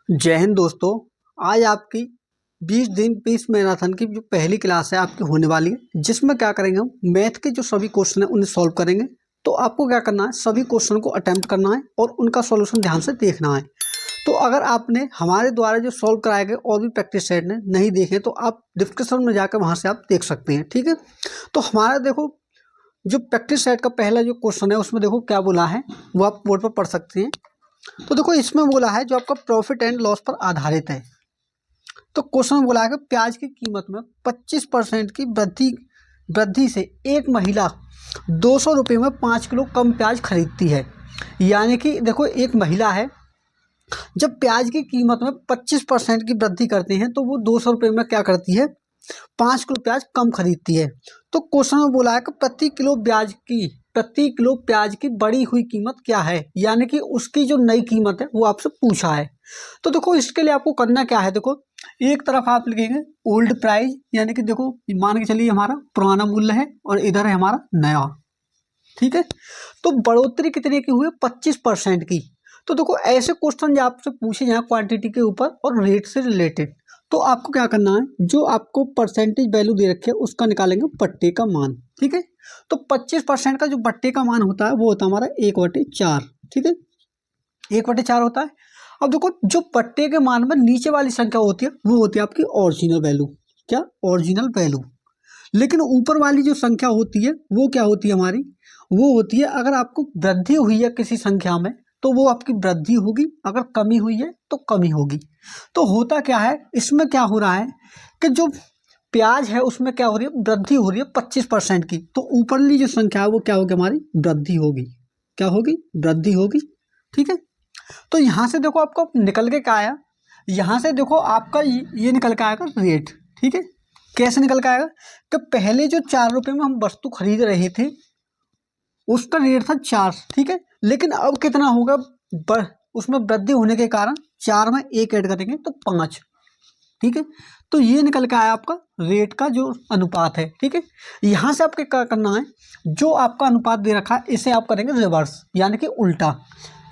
जय हिंद दोस्तों। आज आपकी 20 दिन 20 मैराथन की जो पहली क्लास है आपकी होने वाली है, जिसमें क्या करेंगे हम मैथ के जो सभी क्वेश्चन है उन्हें सॉल्व करेंगे। तो आपको क्या करना है, सभी क्वेश्चन को अटेम्प्ट करना है और उनका सॉल्यूशन ध्यान से देखना है। तो अगर आपने हमारे द्वारा जो सॉल्व कराए गए और भी प्रैक्टिस सेट ने नहीं देखे तो आप डिस्क्रिप्शन में जाकर वहाँ से आप देख सकते हैं, ठीक है। तो हमारा देखो जो प्रैक्टिस सेट का पहला जो क्वेश्चन है उसमें देखो क्या बोला है, वो आप बोर्ड पर पढ़ सकते हैं। तो देखो इसमें बोला है जो आपका प्रॉफिट एंड लॉस पर आधारित है। तो क्वेश्चन में बोला है कि प्याज की कीमत में 25% की वृद्धि से एक महिला 200 रुपये में 5 किलो कम प्याज खरीदती है। यानी कि देखो एक महिला है, जब प्याज की कीमत में 25% की वृद्धि करते हैं तो वो 200 रुपये में क्या करती है, 5 किलो प्याज कम खरीदती है। तो क्वेश्चन में बोला है कि प्रति किलो प्याज की बढ़ी हुई कीमत क्या है, यानी कि उसकी जो नई कीमत है वो आपसे पूछा है। तो देखो इसके लिए आपको करना क्या है, देखो एक तरफ आप लिखेंगे ओल्ड प्राइस, यानी कि देखो मान के चलिए हमारा पुराना मूल्य है और इधर है हमारा नया, ठीक है। तो बढ़ोतरी कितने की हुई, 25% की। तो देखो ऐसे क्वेश्चन जो आपसे पूछे जाए क्वांटिटी के ऊपर और रेट से रिलेटेड, तो आपको क्या करना है, जो आपको परसेंटेज वैल्यू दे रखे है उसका निकालेंगे बट्टे का मान, ठीक है। तो 25% का जो बट्टे का मान होता है वो होता है हमारा 1/4, ठीक है, 1/4 होता है। अब देखो जो बट्टे के मान में नीचे वाली संख्या होती है वो होती है आपकी ओरिजिनल वैल्यू, क्या, ओरिजिनल वैल्यू। लेकिन ऊपर वाली जो संख्या होती है वो क्या होती है हमारी, वो होती है अगर आपको वृद्धि हुई है किसी संख्या में तो वो आपकी वृद्धि होगी, अगर कमी हुई है तो कमी होगी। तो होता क्या है, इसमें क्या हो रहा है कि जो प्याज है उसमें क्या हो रही है, वृद्धि हो रही है 25% की। तो ऊपरली जो संख्या है वो क्या होगी, हमारी वृद्धि होगी, क्या होगी, वृद्धि होगी, ठीक है। तो यहाँ से देखो आपको निकल के क्या आया, यहाँ से देखो आपका ये निकल के आएगा रेट, ठीक है। कैसे निकल के आएगा कि पहले जो 4 रुपये में हम वस्तु खरीद रहे थे उसका रेट था 4, ठीक है। लेकिन अब कितना होगा, उसमें वृद्धि होने के कारण 4 में 1 ऐड करेंगे तो 5, ठीक है। तो ये निकल के आया आपका रेट का जो अनुपात है, ठीक है। यहाँ से आपके क्या करना है, जो आपका अनुपात दे रखा है इसे आप करेंगे रिवर्स, यानी कि उल्टा।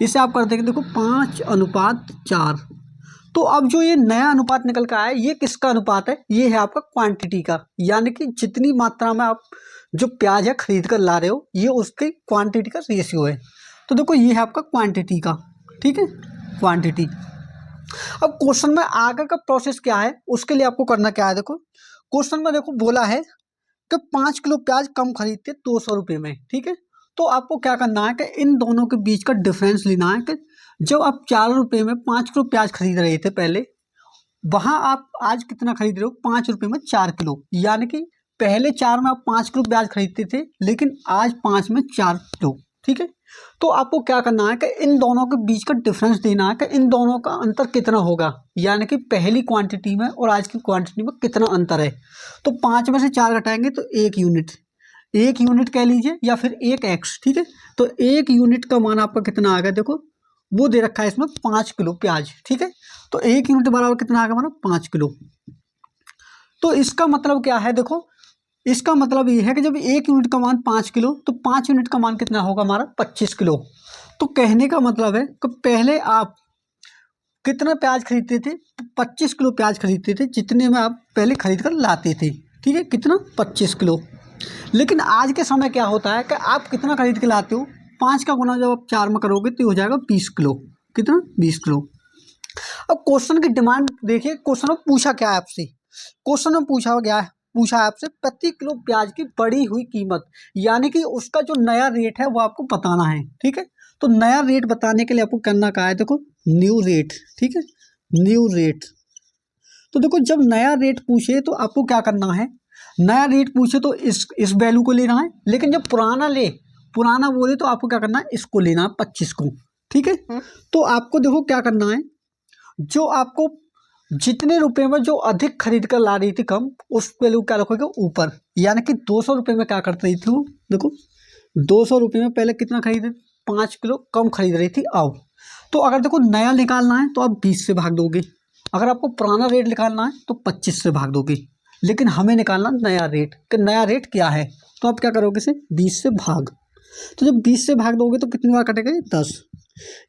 इसे आप कर देंगे देखो 5:4। तो अब जो ये नया अनुपात निकल कर आया ये किसका अनुपात है, ये है आपका क्वांटिटी का, यानी कि जितनी मात्रा में आप जो प्याज है खरीद कर ला रहे हो ये उसकी क्वांटिटी का रेशियो है। तो देखो ये है आपका क्वांटिटी का, ठीक है, क्वांटिटी। अब क्वेश्चन में आगे का प्रोसेस क्या है उसके लिए आपको करना क्या है, देखो क्वेश्चन में देखो बोला है कि 5 किलो प्याज कम खरीदते 200 रुपये में, ठीक है। तो आपको क्या करना है कि इन दोनों के बीच का डिफरेंस लेना है कि जब आप 4 रुपये में 5 किलो प्याज खरीद रहे थे पहले, वहां आप आज कितना खरीद रहे हो, 5 रुपये में 4 किलो। यानी कि पहले 4 में आप 5 किलो प्याज खरीदते थे लेकिन आज 5 में 4 किलो, ठीक है। तो आपको क्या करना है कि इन दोनों के बीच का डिफरेंस देना है कि इन दोनों का अंतर कितना होगा, यानी कि पहली क्वांटिटी में और आज की क्वांटिटी में कितना अंतर है। तो 5 में से 4 घटाएंगे तो 1 यूनिट, 1 यूनिट कह लीजिए या फिर 1x, ठीक है। तो 1 यूनिट का मान आपका कितना आ गया, देखो वो दे रखा है इसमें 5 किलो प्याज, ठीक है। तो 1 यूनिट बराबर कितना आ गया हमारा, 5 किलो। तो इसका मतलब क्या है, देखो इसका मतलब ये है कि जब 1 यूनिट का मान 5 किलो तो 5 यूनिट का मान कितना होगा हमारा, 25 किलो। तो कहने का मतलब है कि पहले आप कितना प्याज खरीदते थे, 25 किलो प्याज खरीदते थे, जितने में आप पहले खरीद कर लाते थे, ठीक है, कितना, 25 किलो। लेकिन आज के समय क्या होता है कि आप कितना खरीद के लाते हो, 5 का गुना जब आप 4 में करोगे तो हो जाएगा 20 किलो, कितना, 20 किलो। अब क्वेश्चन की डिमांड देखिए, क्वेश्चन में पूछा क्या है आपसे, क्वेश्चन में पूछा है आपसे प्रति किलो प्याज की बढ़ी हुई कीमत, यानी कि उसका जो नया रेट है वो आपको बताना है, ठीक है। तो नया रेट बताने के लिए आपको करना क्या है, देखो न्यू रेट, ठीक है, न्यू रेट। तो देखो जब नया रेट पूछे तो आपको क्या करना है, नया रेट पूछे तो इस वैल्यू को लेना है, लेकिन जब पुराना बोले तो आपको क्या करना है, इसको लेना है, 25 को, ठीक है। तो आपको देखो क्या करना है, जो आपको जितने रुपए में जो अधिक खरीद कर ला रही थी कम, उस वैल्यू क्या रखोगे ऊपर, यानी कि 200 रुपये में क्या कर रही थी वो, देखो 200 रुपये में पहले कितना खरीदे, 5 किलो कम खरीद रही थी। आओ तो अगर देखो नया निकालना है तो आप 20 से भाग दोगे, अगर आपको पुराना रेट निकालना है तो 25 से भाग दोगे, लेकिन हमें निकालना नया रेट कि नया रेट क्या है। तो आप क्या करोगे, इसे 20 से भाग, तो जब 20 से भाग दोगे तो कितनी बार कटेगा, 10।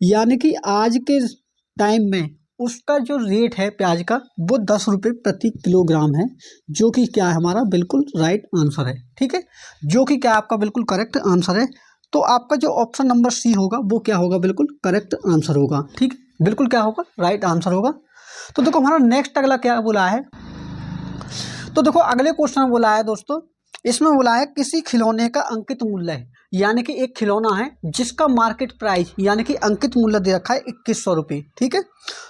यानी कि आज के टाइम में उसका जो रेट है प्याज का वो 10 रुपये प्रति किलोग्राम है, जो कि क्या है हमारा बिल्कुल राइट आंसर है। ठीक है, जो कि क्या आपका बिल्कुल करेक्ट आंसर है। तो आपका जो ऑप्शन नंबर सी होगा वो क्या होगा, बिल्कुल करेक्ट आंसर होगा। ठीक है, बिल्कुल क्या होगा, राइट आंसर होगा। तो देखो हमारा नेक्स्ट अगला क्या बोला है, तो देखो अगले क्वेश्चन में बोला है दोस्तों, इसमें बोला है किसी खिलौने का अंकित मूल्य है, यानी कि एक खिलौना है जिसका मार्केट प्राइस यानी कि अंकित मूल्य दे रखा है 2100 रुपये। ठीक है,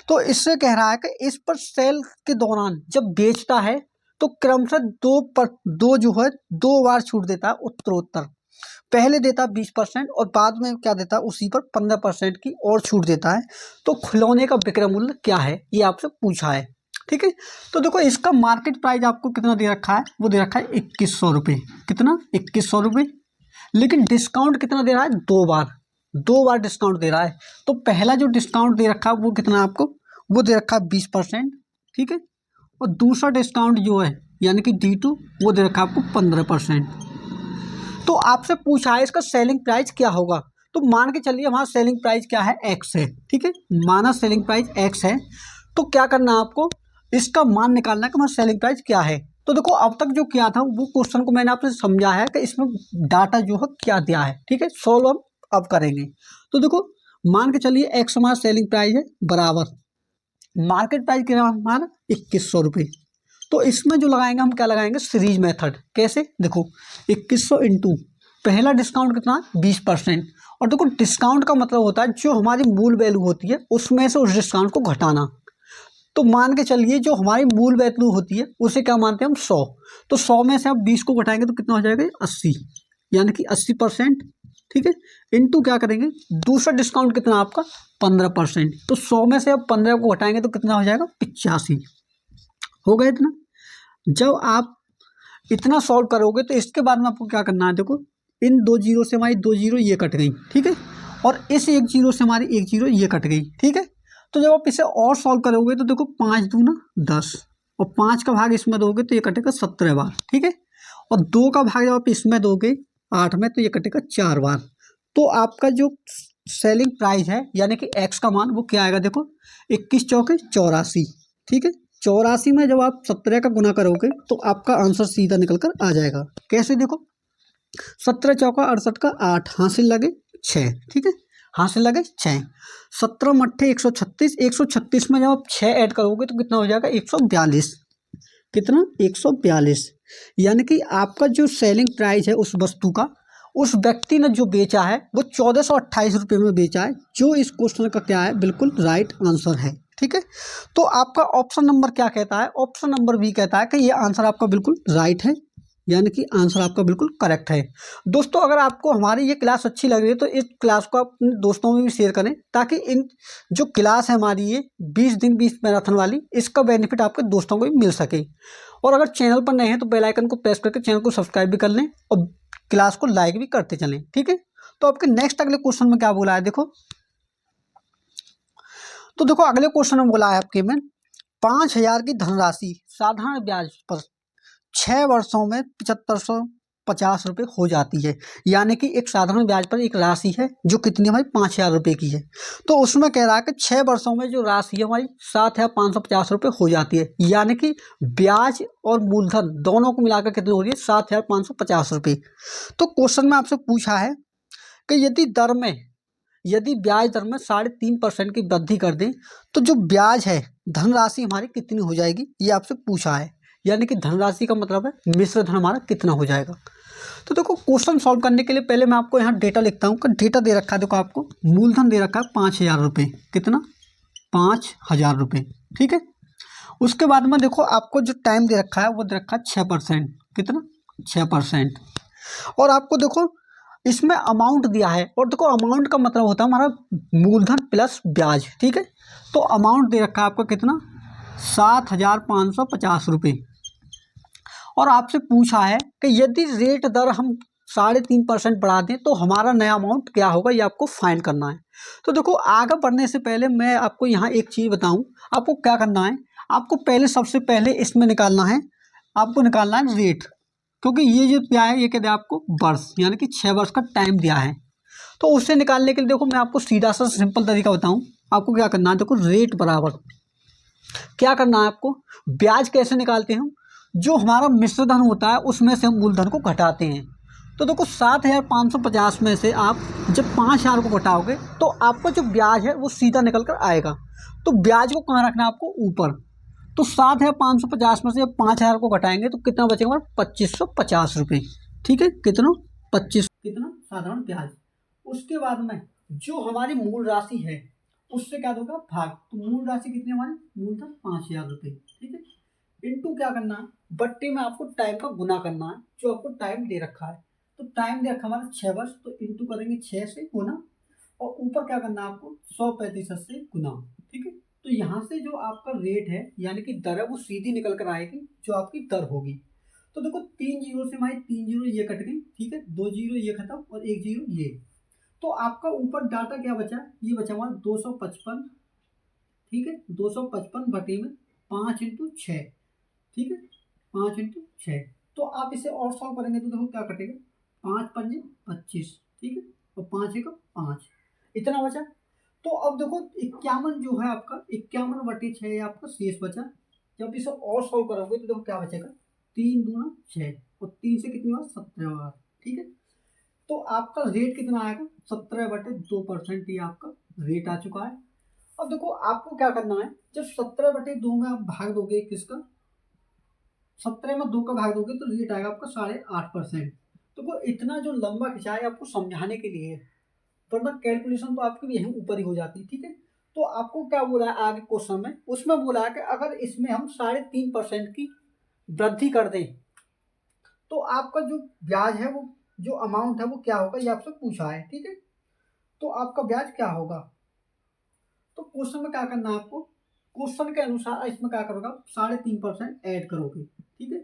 तो इससे कह रहा है कि इस पर सेल के दौरान जब बेचता है तो क्रमशः दो जो है 2 बार छूट देता है उत्तरोत्तर। पहले देता 20% और बाद में क्या देता है, उसी पर 15% की और छूट देता है। तो खिलौने का विक्रय मूल्य क्या है, ये आपसे पूछा है। ठीक है, तो देखो इसका मार्केट प्राइस आपको कितना दे रखा है, वो दे रखा है 2100 रुपये। कितना, 2100 रुपये। लेकिन डिस्काउंट कितना दे रहा है, 2 बार डिस्काउंट दे रहा है। तो पहला जो डिस्काउंट दे रखा है वो कितना आपको, वो दे रखा है 20%। ठीक है, और दूसरा डिस्काउंट जो है यानी कि D2 वो दे रखा है आपको 15%। तो आपसे पूछा है इसका सेलिंग प्राइस क्या होगा। तो मान के चलिए हमारा सेलिंग प्राइस क्या है, X है। ठीक है, माना सेलिंग प्राइस X है, तो क्या करना है आपको, इसका मान निकालना है कि हमारा सेलिंग प्राइस क्या है। तो देखो अब तक जो किया था वो क्वेश्चन को मैंने आपसे समझा है कि इसमें डाटा जो है क्या दिया है। ठीक है, सॉल्व हम अब करेंगे। तो देखो मान के चलिए X हमारा सेलिंग प्राइस है बराबर मार्केट प्राइस कितना हमारा 2100 रुपये। तो इसमें जो लगाएंगे हम क्या लगाएंगे, सीरीज मेथड। कैसे, देखो 2100 इंटू पहला डिस्काउंट कितना 20%। और देखो डिस्काउंट का मतलब होता है जो हमारी मूल वैल्यू होती है उसमें से उस डिस्काउंट को घटाना। तो मान के चलिए जो हमारी मूल वैल्यू होती है उसे क्या मानते हैं हम 100। तो 100 में से आप 20 को घटाएंगे तो कितना हो जाएगा 80, यानी कि 80%। ठीक है, इंटू क्या करेंगे, दूसरा डिस्काउंट कितना आपका 15%। तो 100 में से आप 15 को घटाएंगे तो कितना हो जाएगा 85। हो गया इतना। जब आप इतना सॉल्व करोगे तो इसके बाद में आपको क्या करना है, देखो इन 2 जीरो से हमारी 2 जीरो ये कट गई। ठीक है, और इस 1 जीरो से हमारी 1 जीरो ये कट गई। ठीक है, तो जब आप इसे और सॉल्व करोगे तो देखो 5 दूना 10 और 5 का भाग इसमें दोगे तो ये कटेगा 17 बार। ठीक है, और 2 का भाग जब आप इसमें दोगे 8 में तो ये कटेगा 4 बार। तो आपका जो सेलिंग प्राइस है यानी कि X का मान वो क्या आएगा, देखो 21 चौके 84। ठीक है, 84 में जब आप 17 का गुना करोगे तो आपका आंसर सीधा निकल कर आ जाएगा। कैसे, देखो 17 चौका 68 का 8 हासिल लगे 6। ठीक है, हासिल लगे 6। 17 मट्ठे 136, 136 में जब आप 6 ऐड करोगे तो कितना हो जाएगा 142। कितना, 142। यानी कि आपका जो सेलिंग प्राइस है उस वस्तु का उस व्यक्ति ने जो बेचा है वो 1428 रुपये में बेचा है, जो इस क्वेश्चन का क्या है बिल्कुल राइट आंसर है। ठीक है, तो आपका ऑप्शन नंबर क्या कहता है, ऑप्शन नंबर बी कहता है कि ये आंसर आपका बिल्कुल राइट है, यानी कि आंसर आपका बिल्कुल करेक्ट है। दोस्तों अगर आपको हमारी ये क्लास अच्छी लग रही है तो इस क्लास को आप अपने दोस्तों में भी शेयर करें, ताकि इन जो क्लास है हमारी ये 20 दिन 20 मैराथन वाली, इसका बेनिफिट आपके दोस्तों को भी मिल सके। और अगर चैनल पर नए हैं तो बेल आइकन को प्रेस करके चैनल को सब्सक्राइब भी कर लें और क्लास को लाइक भी करते चलें। ठीक है, तो आपके नेक्स्ट अगले क्वेश्चन में क्या बोला है, देखो तो देखो अगले क्वेश्चन में बोला है आपके में 5000 की धनराशि साधारण ब्याज पर 6 वर्षों में 7550 रुपये हो जाती है। यानी कि एक साधारण ब्याज पर एक राशि है जो कितनी हमारी 5000 रुपये की है। तो उसमें कह रहा है कि 6 वर्षों में जो राशि है हमारी 7550 रुपये हो जाती है। यानी कि ब्याज और मूलधन दोनों को मिलाकर कितनी हो रही है 7550 रुपये। तो क्वेश्चन में आपसे पूछा है कि यदि ब्याज दर में 3.5% की वृद्धि कर दें तो जो ब्याज है धनराशि हमारी कितनी हो जाएगी, ये आपसे पूछा है। यानी कि धनराशि का मतलब है मिश्र धन हमारा कितना हो जाएगा। तो देखो क्वेश्चन सॉल्व करने के लिए पहले मैं आपको यहाँ डेटा लिखता हूँ कि डेटा दे रखा है, देखो आपको मूलधन दे रखा है 5000 रुपये। कितना, 5000 रुपये। ठीक है, उसके बाद में देखो आपको जो टाइम दे रखा है वो दे रखा है 6%। कितना, 6%। और आपको देखो इसमें अमाउंट दिया है, और देखो अमाउंट का मतलब होता है हमारा मूलधन प्लस ब्याज। ठीक है, तो अमाउंट दे रखा है आपका कितना 7550 रुपये। और आपसे पूछा है कि यदि रेट दर हम 3.5% बढ़ा दें तो हमारा नया अमाउंट क्या होगा, ये आपको फाइंड करना है। तो देखो आगे बढ़ने से पहले मैं आपको यहाँ एक चीज़ बताऊँ, आपको क्या करना है, आपको पहले सबसे पहले इसमें निकालना है, आपको निकालना है रेट, क्योंकि ये जो क्या है ये कहते हैं आपको वर्ष, यानी कि 6 वर्ष का टाइम दिया है। तो उससे निकालने के लिए देखो मैं आपको सीधा सा सिंपल तरीका बताऊँ, आपको क्या करना है, देखो रेट बराबर क्या करना है आपको, ब्याज कैसे निकालते हैं हम, जो हमारा मिश्र धन होता है उसमें से हम मूलधन को घटाते हैं। तो देखो 7,550 में से आप जब 5,000 को घटाओगे तो आपका जो ब्याज है वो सीधा निकल कर आएगा। तो ब्याज को कहाँ रखना है आपको, ऊपर। तो 7,550 में से जब 5,000 को घटाएंगे तो कितना बचेगा हमारा, 2,550 रुपये। ठीक है, कितना, 25, कितना साधारण ब्याज। उसके बाद में जो हमारी मूल राशि है उससे क्या दोगे भाग। तो मूल राशि कितनी हमारी, मूलधन 5,000 रुपये। ठीक है, इनटू क्या करना है, बट्टे में आपको टाइम का गुना करना है, जो आपको टाइम दे रखा है। तो टाइम दे रखा हमारा 6 वर्ष, तो इंटू करेंगे 6 से गुना, और ऊपर क्या करना है आपको 100% से गुना। ठीक है, तो यहाँ से जो आपका रेट है यानी कि दर है वो सीधी निकल कर आएगी, जो आपकी दर होगी। तो देखो 3 जीरो से हमारी 3 जीरो ये कट गई। ठीक है, 2 जीरो ये खत्म और 1 जीरो ये। तो आपका ऊपर डाटा क्या बचा, ये बचा हमारा 255। ठीक है, 255 बटे में 5 × 6। ठीक है, 5 × 6। तो आप इसे और सॉल्व करेंगे तो देखो क्या कटेगा, 5×5 = 25। ठीक है, और 5×1 = 5, इतना बचा। तो अब देखो 51 जो है आपका, 51/6 आपका शेष बचा। जब इसे और सॉल्व करोगे तो देखो क्या बचेगा, 3×2 = 6, और 3 से कितनी बार, 17 बार। ठीक है, तो आपका रेट कितना आएगा, 17/2% ही आपका रेट आ चुका है। अब देखो आपको क्या करना है, जब 17/2 में आप भाग दोगे किसका, 17 में 2 का भाग दोगे तो रेट आएगा आपका 8.5%। तो वो इतना जो लंबा खिंचा है आपको समझाने के लिए, वरना कैलकुलेशन तो आपकी यहीं ऊपर ही हो जाती है। ठीक है, तो आपको क्या बोला है आगे क्वेश्चन में, उसमें बोला है कि अगर इसमें हम 3.5% की वृद्धि कर दें तो आपका जो ब्याज है, वो जो अमाउंट है वो क्या होगा, ये आपसे पूछा है। ठीक है, तो आपका ब्याज क्या होगा। तो क्वेश्चन में क्या करना है आपको, क्वेश्चन के अनुसार इसमें क्या करोगे, 3.5% ऐड करोगे। ठीक है,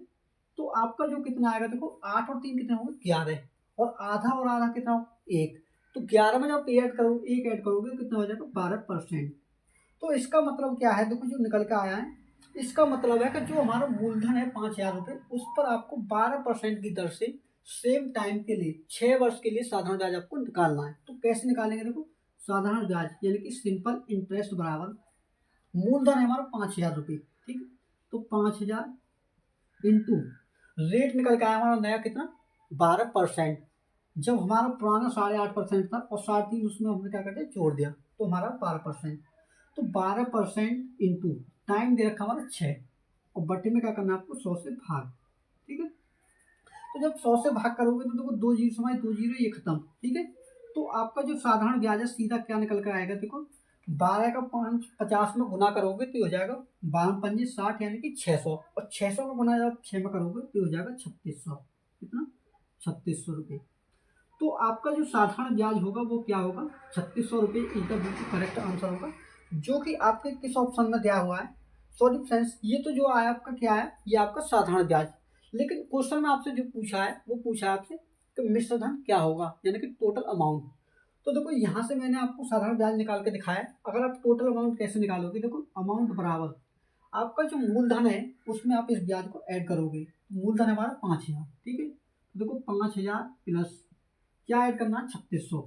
तो आपका जो कितना आएगा, देखो 8 और 3 कितने होंगे, 11, और आधा और आधा कितना होगा, 1। तो 11 में जब ऐड करोगे, 1 ऐड करोगे कितना हो जाएगा, 12%। तो इसका मतलब क्या है, देखो जो निकल के आया है, इसका मतलब है कि जो हमारा मूलधन है 5,000 रुपये, उस पर आपको 12% की दर से सेम टाइम के लिए 6 वर्ष के लिए साधारण ब्याज आपको निकालना है। तो कैसे निकालेंगे, देखो साधारण ब्याज यानी कि सिंपल इंटरेस्ट बराबर मूलधन है हमारा 5,000 रुपये। ठीक है, तो 5,000 इंटू रेट निकल के आया हमारा नया कितना, 12%। जब हमारा पुराना 8.5% था और 3.5 उसमें हमने क्या करते जोड़ दिया तो हमारा 12%। तो 12% इंटू टाइम दे रखा हमारा 6, और बटे में क्या करना है आपको 100 से भाग। ठीक है, तो जब 100 से भाग करोगे तो देखो 2 जीरो समय 2 जीरो ये खत्म। ठीक है, तो आपका जो साधारण ब्याज है सीधा क्या निकल कर आएगा, देखो 12 का 50 में गुना करोगे तो हो जाएगा 12×5 = 60 यानी कि 600, और 600 का गुना जब 6 में करोगे तो हो जाएगा 3600। कितना, 3600 रुपये। तो आपका जो साधारण ब्याज होगा वो क्या होगा, 3600 रुपये इसका बिल्कुल करेक्ट आंसर होगा, जो कि आपके किस ऑप्शन में दिया हुआ है। सॉरी फ्रेंड्स, ये तो जो आया आपका क्या है, ये आपका साधारण ब्याज। लेकिन क्वेश्चन में आपसे जो पूछा है वो पूछा है आपसे कि मिश्र धन क्या होगा, यानी कि टोटल अमाउंट। तो देखो यहाँ से मैंने आपको साधारण ब्याज निकाल के दिखाया। अगर आप टोटल अमाउंट कैसे निकालोगे, देखो अमाउंट बराबर आपका जो मूलधन है उसमें आप इस ब्याज को ऐड करोगे। मूलधन हमारा 5,000। ठीक है, देखो 5,000 प्लस क्या ऐड करना है, 3600।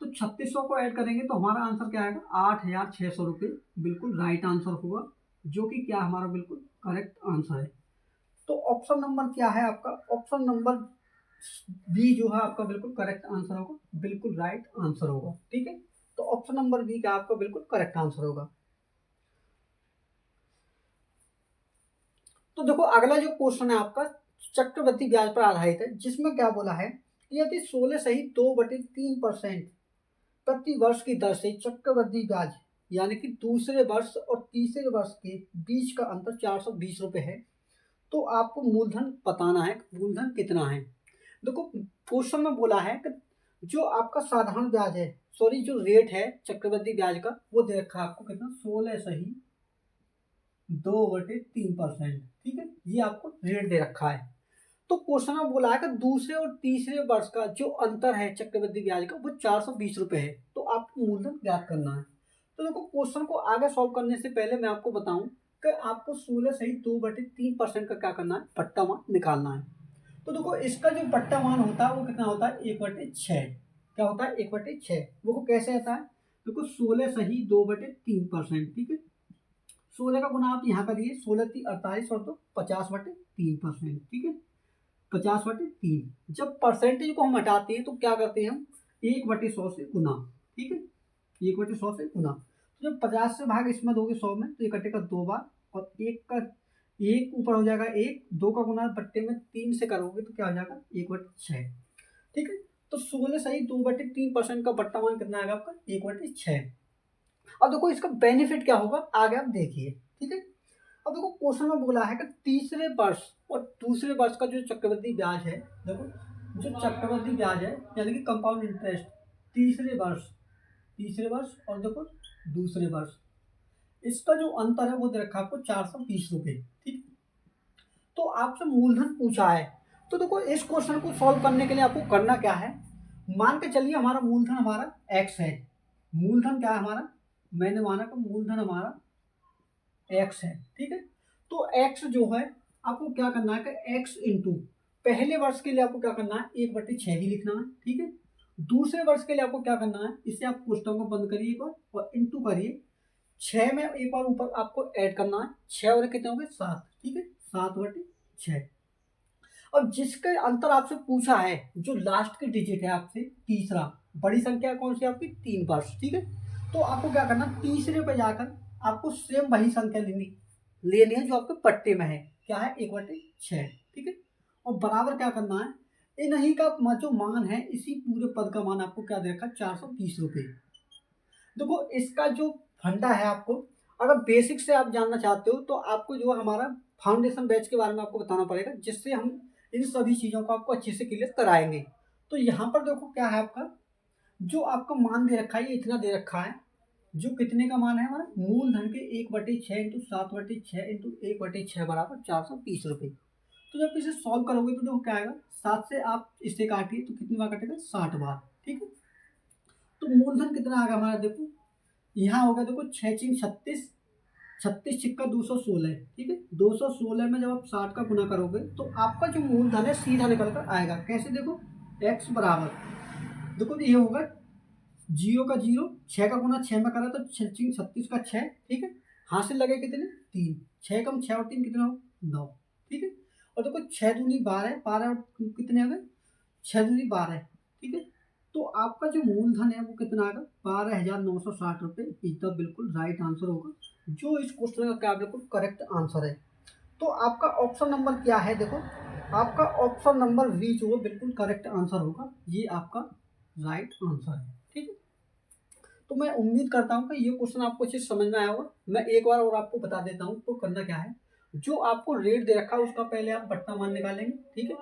तो 3600 को ऐड करेंगे तो हमारा आंसर क्या आएगा, 8,600 रुपये। बिल्कुल राइट आंसर होगा, जो कि क्या हमारा बिल्कुल करेक्ट आंसर है। तो ऑप्शन नंबर क्या है आपका, ऑप्शन नंबर बी जो है आपका बिल्कुल करेक्ट आंसर होगा, बिल्कुल राइट आंसर होगा। ठीक है, तो ऑप्शन नंबर बी का आपका बिल्कुल करेक्ट आंसर होगा। तो देखो अगला जो क्वेश्चन है आपका चक्रवृद्धि ब्याज पर आधारित है, जिसमें क्या बोला है, यदि 16 सही 2/3% प्रति वर्ष की दर से चक्रवृद्धि ब्याज यानी कि दूसरे वर्ष और तीसरे वर्ष के बीच का अंतर 420 रुपये है, तो आपको मूलधन बताना है, मूलधन कितना है। देखो क्वेश्चन में बोला है कि जो आपका साधारण ब्याज है, सॉरी जो रेट है चक्रवृद्धि ब्याज का, वो दे रखा है आपको कितना, 16 सही 2/3%। ठीक है, ये आपको रेट दे रखा है। तो क्वेश्चन में बोला है कि दूसरे और तीसरे वर्ष का जो अंतर है चक्रवृद्धि ब्याज का वो 420 रुपये है, तो आपको मूलधन ज्ञात करना है। तो देखो क्वेश्चन को आगे सॉल्व करने से पहले मैं आपको बताऊं कि आपको 16 सही 2/3% का क्या करना है, पट्टा मान निकालना है। तो देखो इसका जो पट्टा मान होता है वो कितना होता है, 1/6। क्या होता है, 1/6। वो कैसे आता है, देखो 16 सही 2/3%। ठीक है, 16 का गुना आप यहाँ करिए, 16×3 = 48 और 50/3%, ठीक है, 50/3। जब परसेंटेज को हम हटाते हैं तो क्या करते हैं हम, 1/100 से गुना, ठीक है, 1/100 से गुना। तो जब 50 से भाग इसमें दोगे 100 में तो ये कटेगा 2 बार, और एक ऊपर हो जाएगा 1, 2 का गुना बट्टे में 3 से करोगे तो क्या हो जाएगा 1/6, ठीक है। तो 16 सही 2/3% का बट्टा मान कितना आएगा आपका 1/6। अब देखो इसका बेनिफिट क्या होगा आगे आप देखिए, ठीक है। अब देखो क्वेश्चन में बोला है कि तीसरे वर्ष और दूसरे वर्ष का जो चक्रवृद्धि ब्याज है, देखो जो चक्रवृद्धि ब्याज है यानी कि कंपाउंड इंटरेस्ट, तीसरे वर्ष और देखो दूसरे वर्ष, इसका जो अंतर है वो दे रखा है आपको 420 रुपये, ठीक। तो आपसे मूलधन पूछा है, तो देखो इस क्वेश्चन को सॉल्व करने के लिए आपको करना क्या है, मान के चलिए हमारा मूलधन हमारा x है, मूलधन क्या है हमारा, मैंने माना कि मूलधन हमारा x है, ठीक है। तो x जो है आपको क्या करना है कि x इंटू पहले वर्ष के लिए आपको क्या करना है 1/6 ही लिखना है, ठीक है। दूसरे वर्ष के लिए आपको क्या करना है, इसे आप पुस्तकों को बंद करिए एक बार और इंटू करिए, 6 में एक बार ऊपर आपको ऐड करना है, 6 और कितने हो गए 7, ठीक है, 7/6। अब जिसके अंतर आपसे पूछा है, जो लास्ट की डिजिट है आपसे तीसरा, बड़ी संख्या कौन सी आपकी 3 वर्ष, ठीक है। तो आपको क्या करना, तीसरे पे जाकर आपको सेम वही संख्या लेनी है जो आपके पट्टे में है, क्या है 1/6, ठीक है। और बराबर क्या करना है, इन्हीं का जो मान है इसी पूरे पद का मान आपको क्या दे रखा है 420 रुपये। देखो इसका जो फंडा है, आपको अगर बेसिक से आप जानना चाहते हो तो आपको जो हमारा फाउंडेशन बैच के बारे में आपको बताना पड़ेगा, जिससे हम इन सभी चीज़ों को आपको अच्छे से क्लियर कराएंगे। तो यहाँ पर देखो क्या है आपका, जो आपका मान दे रखा है ये इतना दे रखा है, जो कितने का मान है हमारा मूलधन के 1/6 इंटू 7/6 इंटू 1/6 बराबर 420 रुपये। तो जब इसे सॉल्व करोगे तो देखो क्या आएगा, 7 से आप इसे काटिए तो कितनी बार कटेगा 60 बार, ठीक है। तो मूलधन कितना आ गया हमारा, देखो यहाँ होगा, देखो 6×6 = 36, 36×6 = 216, ठीक है। 216 में जब आप 60 का गुना करोगे तो आपका जो मूलधन है सीधा निकल कर आएगा, कैसे देखो x बराबर, देखो ये होगा 0 का 0, 6 का गुना 6 में करा तो 6×36 = 6, ठीक है। हासिल लगे कितने 3, 6 कम 6 और 3 कितना हो 9, ठीक है। और देखो 6 दूनी 12, 12 और कितने हो गए 6 दूनी 12, ठीक है। तो आपका जो मूलधन है वो कितना आएगा 12,960 रुपये, एकदम बिल्कुल राइट आंसर होगा, जो इस क्वेश्चन का क्या बिल्कुल करेक्ट आंसर है। तो आपका ऑप्शन नंबर क्या है, देखो आपका ऑप्शन नंबर बी जो है बिल्कुल करेक्ट आंसर होगा, ये आपका राइट आंसर है, ठीक है। तो मैं उम्मीद करता हूँ कि ये क्वेश्चन आपको अच्छे समझ में आया होगा। मैं एक बार और आपको बता देता हूँ तो करना क्या है, जो आपको रेट दे रखा है उसका पहले आप पट्टा मान निकालेंगे, ठीक है।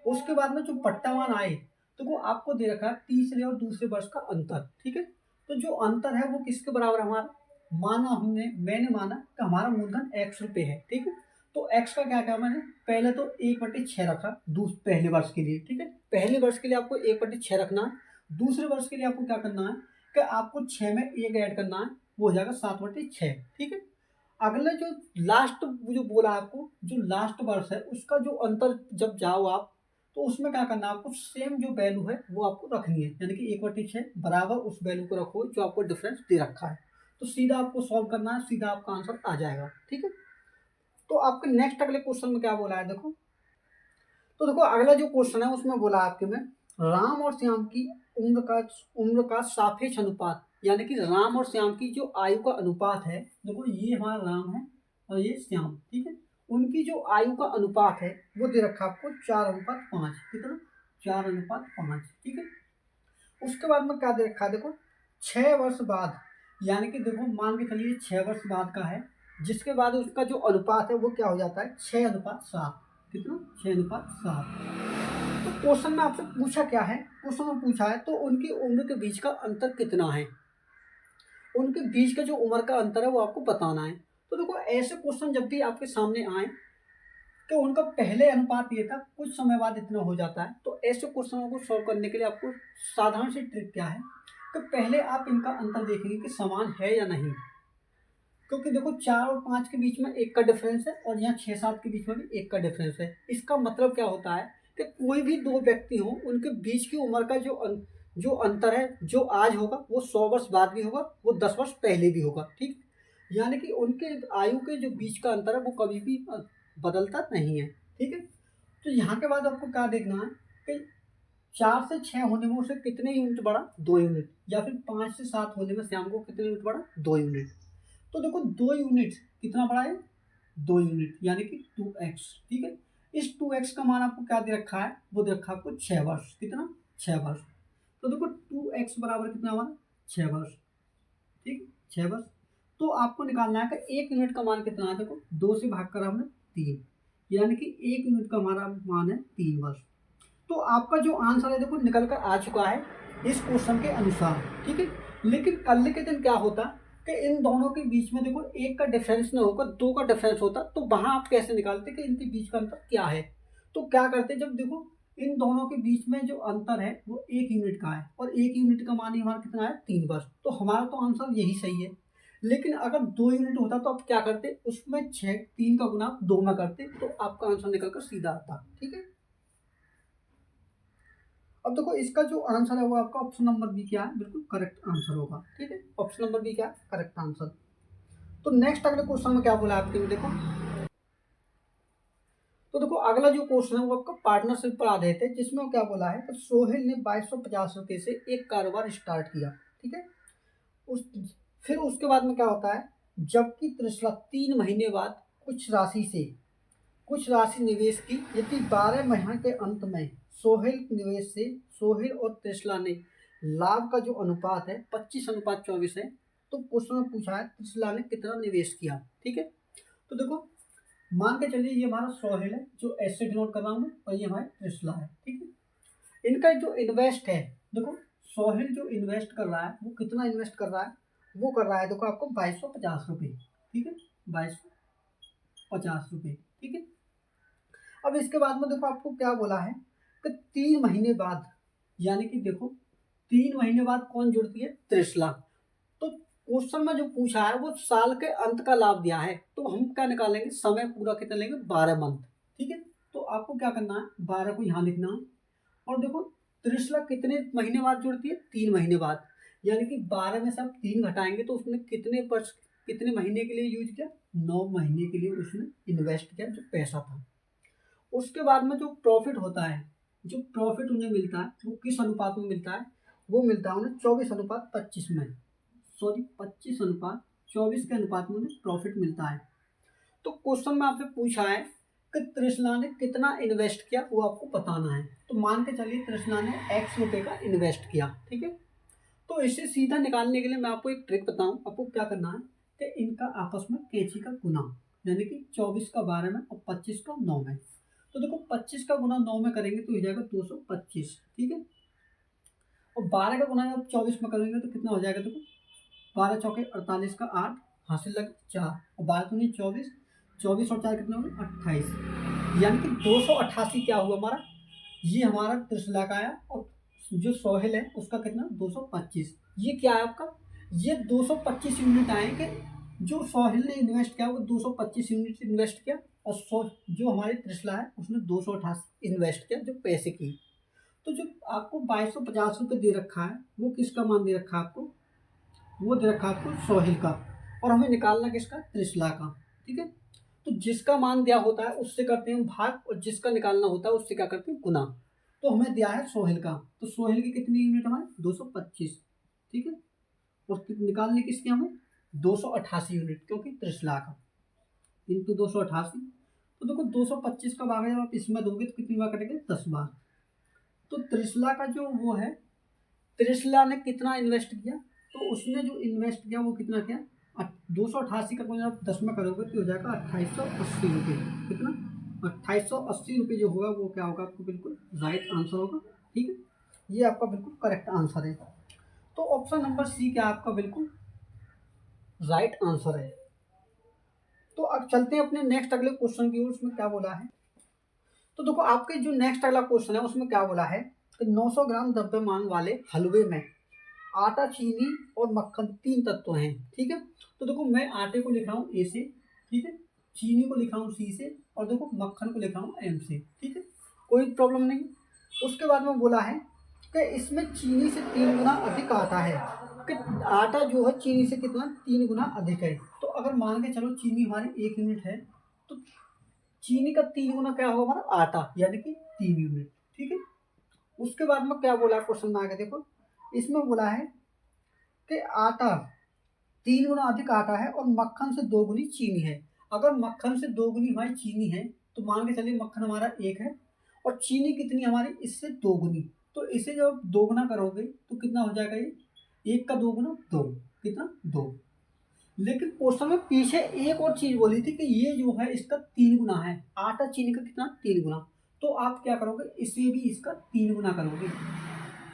उसके बाद में जो पट्टा मान आए तो वो आपको दे रखा है तीसरे और दूसरे वर्ष का अंतर, ठीक है। तो जो अंतर है वो किसके बराबर हमारा, मैंने माना कि हमारा मूलधन x रुपये है, ठीक है। तो x का क्या मैंने पहले तो 1/6 रखा पहले वर्ष के लिए, ठीक है। पहले वर्ष के लिए आपको 1/6 रखना है, दूसरे वर्ष के लिए आपको क्या करना है कि आपको 6 में 1 ऐड करना है, वो हो जाएगा 7/6, ठीक है। अगले जो लास्ट जो बोला आपको, जो लास्ट वर्ष है उसका जो अंतर जब जाओ आप तो उसमें क्या करना है, आपको सेम जो वैल्यू है वो आपको रखनी है, यानी कि 1/6 बराबर उस वैल्यू को रखो जो आपको डिफरेंस दे रखा है। तो सीधा आपको सॉल्व करना है, सीधा आपका आंसर आ जाएगा, ठीक है। तो आपके नेक्स्ट अगले क्वेश्चन में क्या बोला है, देखो तो देखो अगला जो क्वेश्चन है उसमें बोला आपके में राम और श्याम की उम्र का सापेक्ष अनुपात, यानी कि राम और श्याम की जो आयु का अनुपात है, देखो ये हमारा राम है और ये श्याम, ठीक है। उनकी जो आयु का अनुपात है वो दे रखा आपको 4:5, कितना 4:5, ठीक है। उसके बाद में क्या दे रखा है, देखो 6 वर्ष बाद, यानी कि देखो मान के चलिए 6 वर्ष बाद का है, जिसके बाद उसका जो अनुपात है वो क्या हो जाता है 6:7, कितना 6:7। तो क्वेश्चन में आपसे पूछा क्या है, क्वेश्चन में पूछा है तो उनकी उम्र के बीच का अंतर कितना है, उनके बीच का जो उम्र का अंतर है वो आपको बताना है। तो देखो ऐसे क्वेश्चन जब भी आपके सामने आए कि उनका पहले अनुपात ये था, कुछ समय बाद इतना हो जाता है, तो ऐसे क्वेश्चनों को सॉल्व करने के लिए आपको साधारण सी ट्रिक क्या है कि पहले आप इनका अंतर देखेंगे कि समान है या नहीं, क्योंकि देखो 4 और 5 के बीच में 1 का डिफरेंस है और यहाँ 6, 7 के बीच में भी 1 का डिफरेंस है। इसका मतलब क्या होता है कि कोई भी दो व्यक्ति हो उनके बीच की उम्र का जो अंतर है जो आज होगा वो 100 वर्ष बाद भी होगा, वो 10 वर्ष पहले भी होगा, ठीक। यानी कि उनके आयु के जो बीच का अंतर है वो कभी भी बदलता नहीं है। ठीक है, तो यहाँ के बाद आपको क्या देखना है कि 4 से 6 होने में उसे कितने यूनिट बढ़ा, 2 यूनिट, या फिर 5 से 7 होने में श्याम को कितने यूनिट बढ़ा, 2 यूनिट। तो देखो 2 यूनिट कितना बढ़ा है, 2 यूनिट, यानी कि 2x। ठीक है, इस 2x का मान आपको क्या दे रखा है, वो दे रखा है आपको 6 वर्ष। कितना, 6 वर्ष। तो देखो 2x बराबर कितना हमारा, 6 वर्ष। ठीक, 6 वर्ष। तो आपको निकालना है कि 1 यूनिट का मान कितना है, देखो 2 से भाग कर हमने 3, यानी कि 1 यूनिट का हमारा मान है 3 वर्ष। तो आपका जो आंसर है देखो निकल कर आ चुका है इस क्वेश्चन के अनुसार। ठीक है, लेकिन कल के दिन क्या होता कि इन दोनों के बीच में देखो एक का डिफरेंस ना होकर 2 का डिफरेंस होता, तो वहां आप कैसे निकालते कि इनके बीच का अंतर क्या है। तो क्या करते, जब देखो इन दोनों के बीच में जो अंतर है वो 1 यूनिट का है, और 1 यूनिट का मान ही हमारा कितना है, 3 वर्ष। तो हमारा तो आंसर यही सही है। लेकिन अगर 2 यूनिट होता तो आप क्या करते, उसमें 3 का गुना 2 में करते, तो आपका आंसर निकल कर सीधा आता। ठीक है, अब देखो इसका जो आंसर है वो आपका ऑप्शन नंबर बी क्या है, बिल्कुल करेक्ट आंसर होगा। ठीक है, ऑप्शन नंबर बी क्या है, करेक्ट आंसर। तो नेक्स्ट अगले क्वेश्चन में क्या बोला है आपके में, देखो तो देखो अगला जो क्वेश्चन है वो आपका पार्टनरशिप पर आधारित है, जिसमें वो क्या बोला है कि सोहेल ने 2250 रुपये से एक कारोबार स्टार्ट किया। ठीक है, उस फिर उसके बाद में क्या होता है, जबकि त्रिशला 3 महीने बाद कुछ राशि निवेश की, यदि 12 महीने के अंत में सोहेल निवेश से सोहेल और त्रिशला ने लाभ का जो अनुपात है 25:24 है, तो क्वेश्चन में पूछा है त्रिशला ने कितना निवेश किया। ठीक है, तो देखो मान के चलिए ये हमारा सोहेल है जो ऐसे डिनोट कर रहा हूँ मैं, और ये हमारा त्रिशला है। ठीक है, इनका जो इन्वेस्ट है, देखो सोहेल जो इन्वेस्ट कर रहा है वो कितना इन्वेस्ट कर रहा है, वो कर रहा है देखो आपको 2250 रुपये। ठीक है, 2250 रुपये। ठीक है, अब इसके बाद में देखो आपको क्या बोला है कि 3 महीने बाद, यानी कि देखो 3 महीने बाद कौन जुड़ती है, त्रिशला। तो क्वेश्चन में जो पूछा है वो साल के अंत का लाभ दिया है, तो हम क्या निकालेंगे, समय पूरा कितना लेंगे, 12 मंथ। ठीक है, तो आपको क्या करना है, 12 को यहाँ लिखना है। और देखो त्रिशला कितने महीने बाद जुड़ती है, 3 महीने बाद, यानी कि 12 में से आप 3 घटाएंगे तो उसने कितने महीने के लिए यूज किया, 9 महीने के लिए उसने इन्वेस्ट किया जो पैसा था। उसके बाद में जो प्रॉफिट होता है, जो प्रॉफिट उन्हें मिलता है वो किस अनुपात में मिलता है, वो मिलता है उन्हें 24:25 में, सॉरी 25:24 के अनुपात में उन्हें प्रॉफिट मिलता है। तो क्वेश्चन में आपसे पूछा है कि त्रिशला ने कितना इन्वेस्ट किया, वो आपको बताना है। तो मान के चलिए त्रिशला ने ₹X का इन्वेस्ट किया। ठीक है, तो इसे सीधा निकालने के लिए मैं आपको एक ट्रिक बताऊं, आपको क्या करना है कि इनका आपस में कैंची का गुना, यानी कि 24 का 12 में और 25 का 9 में। तो देखो 25 का गुना 9 में करेंगे तो हो जाएगा 225। ठीक है, और 12 का गुना आप 24 में करेंगे तो कितना हो जाएगा, देखो 12 चौके 48 का 8, हासिल लग 4, और 12 दूनी 24, 24 और 4 कितना होगा 28, यानी कि 288 क्या हुआ हमारा, ये हमारा त्रिशला का आया। और जो सोहेल है उसका कितना, 225। ये क्या है आपका, ये 225 यूनिट आए कि जो सोहेल ने इन्वेस्ट किया वो 225 यूनिट इन्वेस्ट किया, और जो हमारे त्रिशला है उसने 288 इन्वेस्ट किया जो पैसे की। तो जो आपको 2250 रुपये दे रखा है वो किसका मान दे रखा है आपको, वो दे रखा है आपको सोहेल का, और हमें निकालना किसका, त्रिशला का। ठीक है, तो जिसका मान दिया होता है उससे करते हैं भाग, और जिसका निकालना होता है उससे क्या करते हैं, गुना। तो हमें दिया है सोहेल का, तो सोहेल की कितनी यूनिट हमारे, 225। ठीक है, और निकालने किसकी हमें, 288 यूनिट, क्योंकि त्रिशला का इंटू 288। तो देखो 225 का भाग जब आप इसमें दोगे तो कितनी बार कटेंगे, 10 बार। तो त्रिशला का जो वो है, त्रिशला ने कितना इन्वेस्ट किया, तो उसने जो इन्वेस्ट किया वो कितना किया, 288 का कोई आप 10 में करोगे तो हो जाएगा 2880 रुपये। कितना, 2880 रुपये जो होगा वो क्या होगा आपको, बिल्कुल राइट आंसर होगा। ठीक है, ये आपका बिल्कुल करेक्ट आंसर है। तो ऑप्शन नंबर सी क्या आपका बिल्कुल राइट आंसर है। तो अब चलते हैं अपने नेक्स्ट अगले क्वेश्चन की ओर, उसमें क्या बोला है। तो देखो आपके जो नेक्स्ट अगला क्वेश्चन है उसमें क्या बोला है कि 900 ग्राम द्रव्यमान वाले हलवे में आटा, चीनी और मक्खन 3 तत्व हैं। ठीक है, तो देखो मैं आटे को लिख रहा हूँ ए से, ठीक है, चीनी को लिख रहा हूँ सी से, और देखो मक्खन को लिख रहा हूँ एम से। ठीक है, कोई प्रॉब्लम नहीं। उसके बाद में बोला है कि इसमें चीनी से 3 गुना अधिक आटा है, कि आटा जो है चीनी से कितना 3 गुना अधिक है। तो अगर मान के चलो चीनी हमारी 1 यूनिट है, तो चीनी का 3 गुना क्या होगा हमारा आटा, यानी कि 3 यूनिट। ठीक है। उसके बाद में क्या बोला क्वेश्चन में आगे देखो, इसमें बोला है कि आटा 3 गुना अधिक आटा है और मक्खन से 2 गुनी चीनी है। अगर मक्खन से 2 गुनी हमारी चीनी है, तो मान के चलिए मक्खन हमारा 1 है और चीनी कितनी हमारी इससे 2 गुनी। तो इसे जब 2 गुना करोगे तो कितना हो जाएगा, ये 1 का 2 गुना 2, कितना 2। लेकिन क्वेश्चन में पीछे एक और चीज बोली थी कि ये जो है इसका 3 गुना है, आटा चीनी का कितना 3 गुना। तो आप क्या करोगे, इसे भी इसका 3 गुना करोगे।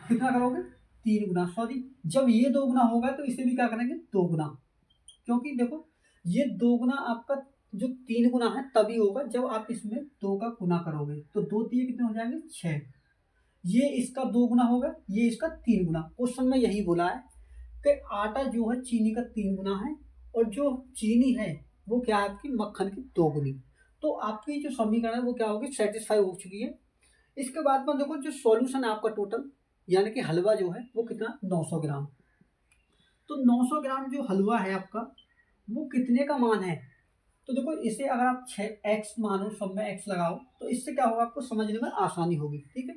कितना करोगे, 3 गुना। सॉरी, जब ये 2 गुना होगा तो इसे भी क्या करेंगे 2 गुना, क्योंकि देखो ये 2 गुना आपका जो 3 गुना है तभी होगा जब आप इसमें 2 का गुना करोगे। तो 2 3 कितने हो जाएंगे 6। ये इसका 2 गुना होगा, ये इसका 3 गुना। क्वेश्चन में यही बोला है कि आटा जो है चीनी का 3 गुना है और जो चीनी है वो क्या है आपकी मक्खन की 2 गुनी। तो आपकी जो समीकरण है वो क्या होगी, सेटिस्फाई हो चुकी है। इसके बाद में देखो जो सॉल्यूशन है आपका टोटल, यानी कि हलवा जो है वो कितना 900 ग्राम। तो 900 ग्राम जो हलवा है आपका वो कितने का मान है। तो देखो इसे अगर आप 6x मानो, सब में x लगाओ, तो इससे क्या होगा आपको समझने में आसानी होगी। ठीक है।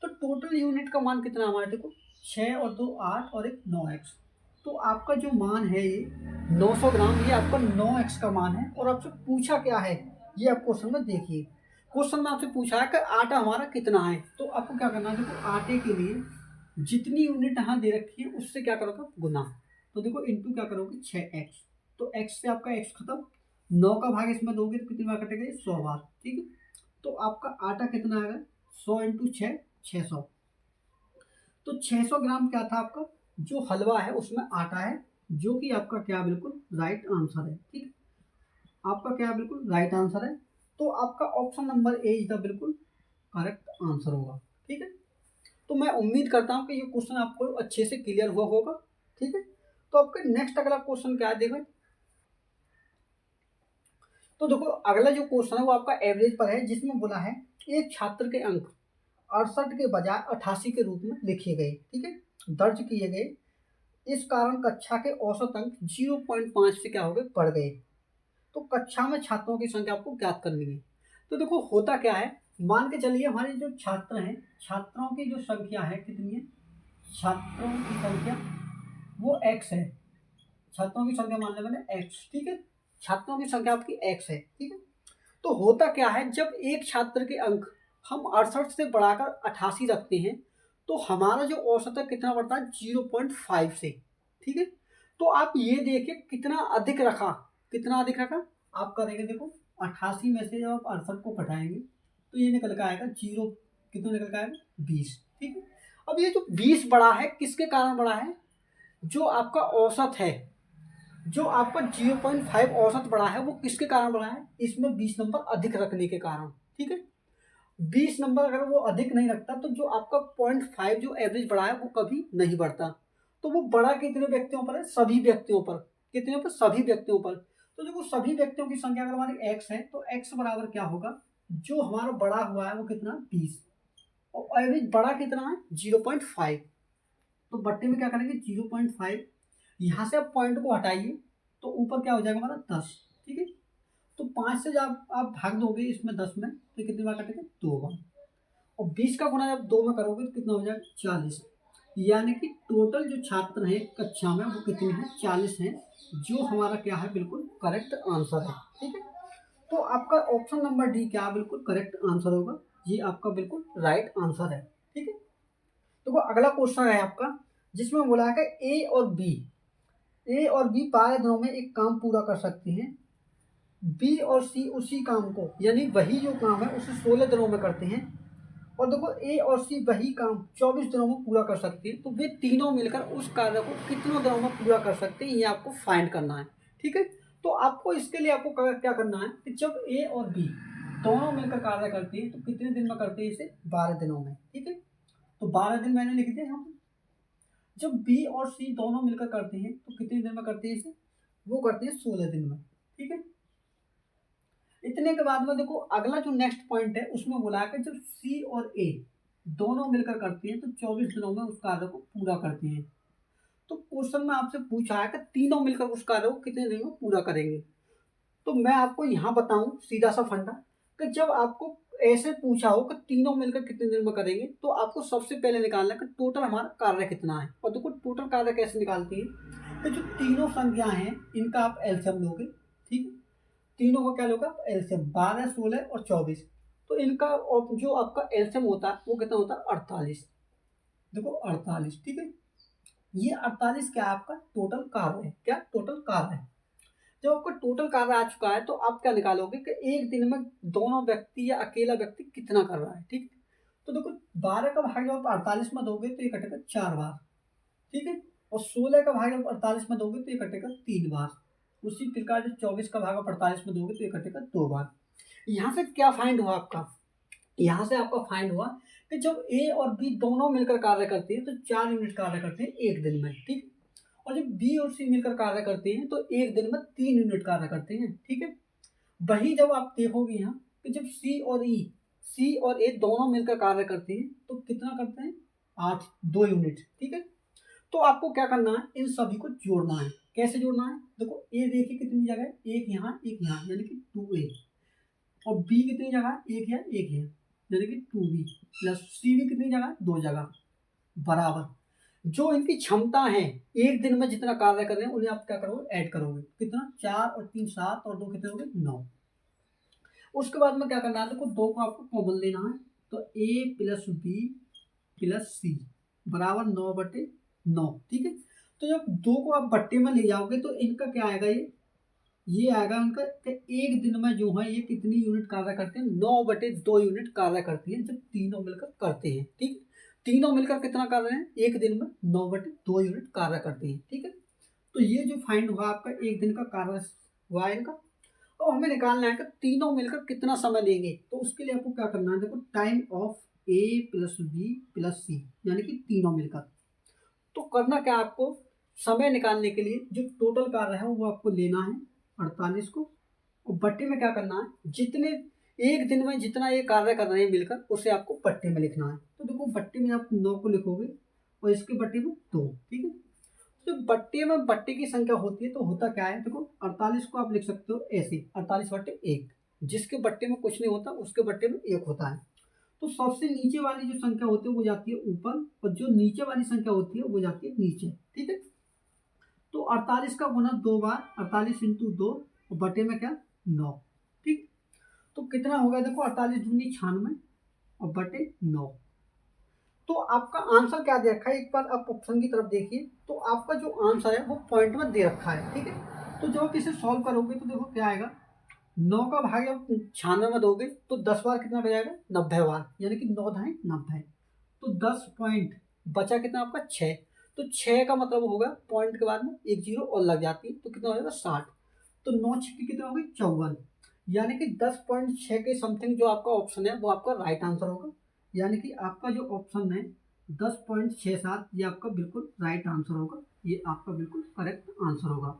तो टोटल यूनिट का मान कितना हमारे, देखो 6 और 2 8 और 1 9x। तो आपका जो मान है ये 900 ग्राम, ये आपका 9x का मान है। और आपसे पूछा क्या है ये आप क्वेश्चन में देखिए। क्वेश्चन में आपसे पूछा है कि आटा हमारा कितना है। तो आपको क्या करना है, देखो आटे के लिए जितनी यूनिट यहाँ दे रखी है उससे क्या करोगे गुना। तो देखो इंटू क्या करोगे 6x। तो x से आपका x खत्म, 9 का भाग इसमें दोगे तो कितनी बार कटेगा, 100 बार। ठीक है। तो आपका आटा कितना आएगा, 100 इंटू 6 600। तो 600 ग्राम क्या था आपका जो हलवा है उसमें आटा है, जो कि आपका क्या बिल्कुल राइट आंसर है। ठीक है। आपका क्या बिल्कुल राइट आंसर है। तो आपका option number A is the बिल्कुल करेक्ट आंसर होगा। ठीक है। तो मैं उम्मीद करता हूँ कि ये क्वेश्चन आपको अच्छे से क्लियर हुआ होगा। ठीक है। तो आपका नेक्स्ट अगला क्वेश्चन क्या है देखो। तो देखो अगला जो क्वेश्चन है वो आपका एवरेज पर है, जिसमें बोला है एक छात्र के अंक 68 के बजाय 88 के रूप में लिखे गए। ठीक है, दर्ज किए गए। इस कारण कक्षा के औसत अंक 0.5 से क्या हो गए, बढ़ गए। तो कक्षा में छात्रों की संख्या आपको ज्ञात करनी है। तो देखो होता क्या है, मान के चलिए हमारे जो छात्र हैं, छात्रों की जो संख्या है कितनी है, छात्रों की संख्या वो x है। छात्रों की संख्या मान लें मैंने x। ठीक है, छात्रों की संख्या आपकी x है। ठीक है। तो होता क्या है, जब एक छात्र के अंक हम 68 से बढ़ाकर 88 रखते हैं तो हमारा जो औसत है कितना बढ़ता है, 0.5 से। ठीक है। तो आप ये देखिए कितना अधिक रखा, कितना अधिक रखा आप करेंगे। देखो 88 में से जब आप 68 को घटाएंगे तो ये निकल कर आएगा 0, कितना निकल कर आएगा 20। ठीक है। अब ये जो 20 बढ़ा है किसके कारण बढ़ा है, जो आपका औसत है, जो आपका 0.5 औसत बढ़ा है वो किसके कारण बढ़ा है, इसमें 20 नंबर अधिक रखने के कारण। ठीक है। 20 नंबर अगर वो अधिक नहीं रखता तो जो आपका 0.5 जो एवरेज बढ़ा है वो कभी नहीं बढ़ता। तो वो बढ़ा कितने व्यक्तियों पर है, सभी व्यक्तियों पर। कितने पर, सभी व्यक्तियों पर। तो देखो सभी व्यक्तियों की संख्या अगर हमारी x है तो x बराबर क्या होगा, जो हमारा बढ़ा हुआ है वो कितना 20 और एवरेज बढ़ा कितना है 0.5। तो बट्टे में क्या करेंगे 0.5, यहाँ से आप पॉइंट को हटाइए तो ऊपर क्या हो जाएगा हमारा 10। ठीक है। तो 5 से जब आप भाग दोगे इसमें 10 में तो कितनी बार कटेगा 2 बार। और 20 का गुना जब 2 में करोगे तो कितना हो जाएगा 40। यानी कि टोटल जो छात्र हैं कक्षा में वो कितने हैं, 40 हैं, जो हमारा क्या है बिल्कुल करेक्ट आंसर है। ठीक है। तो आपका ऑप्शन नंबर डी क्या बिल्कुल करेक्ट आंसर होगा, ये आपका बिल्कुल राइट आंसर है। ठीक है। तो अगला क्वेश्चन है आपका, जिसमें बोला है कि ए और बी 12 दिनों में एक काम पूरा कर सकते हैं। बी और सी उसी काम को, यानी वही जो काम है उसे 16 दिनों में करते हैं। और देखो ए और सी वही काम 24 दिनों में पूरा कर सकते हैं। तो वे तीनों मिलकर उस कार्य को कितनों दिनों में पूरा कर सकते हैं, ये आपको फाइंड करना है। ठीक है। तो आपको इसके लिए आपको क्या करना है कि जब ए और बी दोनों मिलकर कार्य करते हैं तो कितने दिन में करते हैं, इसे 12 दिनों में। ठीक है। तो 12 दिन मैंने लिख दिया यहाँ पर। जब बी और सी दोनों मिलकर करते हैं तो कितने दिन में करते हैं इसे, वो करते हैं 16 दिन में। ठीक है। इतने के बाद में देखो अगला जो नेक्स्ट पॉइंट है उसमें बोला है कि जब सी और ए दोनों मिलकर करते हैं तो 24 दिनों में उस कार्य को पूरा करते हैं। तो क्वेश्चन में आपसे पूछा है कि तीनों मिलकर उस कार्य को कितने दिन में पूरा करेंगे। तो मैं आपको यहाँ बताऊँ सीधा सा फंडा कि जब आपको ऐसे पूछा हो कि तीनों मिलकर कितने दिन में करेंगे, तो आपको सबसे पहले निकालना है कि टोटल हमारा कार्य कितना है। और देखो टोटल कार्य कैसे निकालती है, तो जो तीनों संख्या हैं इनका आप एलसीएम लोगे, ठीक है। तीनों का क्या लोगे आप एलसीएम, 12, 16 और 24। तो इनका जो आपका एलसीएम होता है वो कितना होता है 48। देखो 48, ठीक है। ये 48 क्या है आपका टोटल कार्य है, क्या टोटल कार्य है। जब आपका टोटल कार्य आ चुका है तो आप क्या निकालोगे कि एक दिन में दोनों व्यक्ति या अकेला व्यक्ति कितना कर रहा है, ठीक है। तो देखो 12 का भाग जब आप 48 में दोगे तो ये कटेगा 4 बार, ठीक है। और 16 का भाग जब 48 में दोगे तो ये कटेगा 3 बार। उसी प्रकार जब 24 का भाग आप 48 में दोगे तो ये कटेगा 2 बार। यहाँ से क्या फाइंड हुआ आपका, यहाँ से आपका फाइंड हुआ कि जब ए और बी दोनों मिलकर कार्य करते हैं तो 4 यूनिट कार्य करते हैं एक दिन में, ठीक। और जब बी और सी मिलकर कार्य करते हैं तो एक दिन में 3 यूनिट कार्य करते हैं, ठीक है। वही जब आप देखोगे यहाँ कि जब सी और ए दोनों मिलकर कार्य करते हैं तो कितना करते हैं 8, 2 यूनिट, ठीक है। तो आपको क्या करना है, इन सभी को जोड़ना है। कैसे जोड़ना है, देखो ए देखिए कितनी जगह है, एक यहाँ यानी कि 2a। और बी कितनी जगह है, एक है यानी कि 2b। प्लस सी भी कितनी जगह है, 2 जगह, बराबर। जो इनकी क्षमता है एक दिन में जितना कार्य कर रहे हैं उन्हें आप क्या करोगे ऐड करोगे, कितना 4 और 3 7 और 2 कितने हो गए 9। उसके बाद में क्या करना है, देखो 2 को आपको कॉमन लेना है। तो a प्लस बी प्लस सी बराबर 9/9, ठीक है। तो जब 2 को आप बट्टे में ले जाओगे तो इनका क्या आएगा, ये आएगा उनका एक दिन में जो है ये कितनी यूनिट कार्य करते हैं, 9/2 यूनिट कार्य करती है जब तीनों मिलकर करते हैं, ठीक। तीनों मिलकर कितना कर रहे हैं एक दिन में 9/2 यूनिट कार्य करते हैं, ठीक है। तो ये जो फाइंड हुआ आपका एक दिन का कार्य हुआ है इनका। और हमें निकालना है कि तीनों मिलकर कितना समय लेंगे। तो उसके लिए आपको क्या करना है, देखो time of A plus B plus C यानी कि तीनों मिलकर। तो करना क्या आपको, समय निकालने के लिए जो टोटल कार्य है वो आपको लेना है 48 को, और बट्टे में क्या करना है, जितने एक दिन में जितना ये कार्य कर रहे हैं मिलकर उसे आपको बट्टे में लिखना है। तो देखो बट्टे में आप 9 को लिखोगे और इसके बट्टे में 2, ठीक है। तो बट्टे में बट्टे की संख्या होती है तो होता क्या है, देखो 48 को आप लिख सकते हो ऐसे 48/1। जिसके बट्टे में कुछ नहीं होता उसके बट्टे में 1 होता है। तो सबसे नीचे वाली जो संख्या होती है वो जाती है ऊपर और जो नीचे वाली संख्या होती है वो जाती है नीचे, ठीक है। तो 48 का गुना 2 बार, 48 × 2 और बटे में क्या 9, ठीक। तो कितना होगा, देखो 48 दूनी 96 और बटे 9। तो आपका आंसर क्या दे रखा है, एक बार आप ऑप्शन की तरफ देखिए। तो आपका जो आंसर है वो पॉइंट में दे रखा है, ठीक है। तो जब आप इसे सॉल्व करोगे तो देखो क्या आएगा, 9 का भाग जब 96 में दोगे तो 10 बार कितना बजाएगा 90 बार, यानी कि 9 दाएं 90। तो 10 पॉइंट बचा कितना आपका 6। तो 6 का मतलब होगा पॉइंट के बाद में एक जीरो और लग जाती है तो कितना हो जाएगा 60। तो 9 छक्के कितना हो गई 54, यानी कि 10.6 के समथिंग जो आपका ऑप्शन है वो आपका राइट आंसर होगा। यानी कि आपका जो ऑप्शन है 10.67 ये आपका बिल्कुल राइट आंसर होगा, ये आपका बिल्कुल करेक्ट आंसर होगा।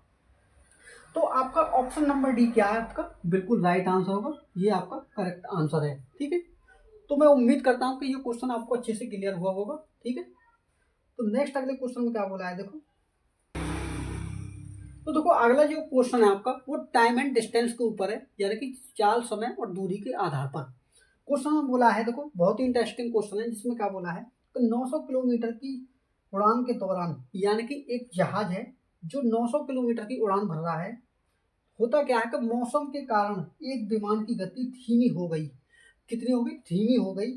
तो आपका ऑप्शन नंबर डी क्या है, आपका बिल्कुल राइट आंसर होगा, ये आपका करेक्ट आंसर है, ठीक है। तो मैं उम्मीद करता हूँ कि ये क्वेश्चन आपको अच्छे से क्लियर हुआ होगा, ठीक है। तो नेक्स्ट अगले क्वेश्चन में क्या बोला है देखो। तो देखो अगला जो क्वेश्चन है आपका वो टाइम एंड डिस्टेंस के ऊपर है, यानी कि चाल, समय और दूरी के आधार पर क्वेश्चन में बोला है। देखो बहुत ही इंटरेस्टिंग क्वेश्चन है जिसमें क्या बोला है कि 900 किलोमीटर की उड़ान के दौरान, यानी कि एक जहाज है जो 900 किलोमीटर की उड़ान भर रहा है। होता क्या है कि मौसम के कारण एक विमान की गति धीमी हो गई, कितनी हो गई धीमी हो गई,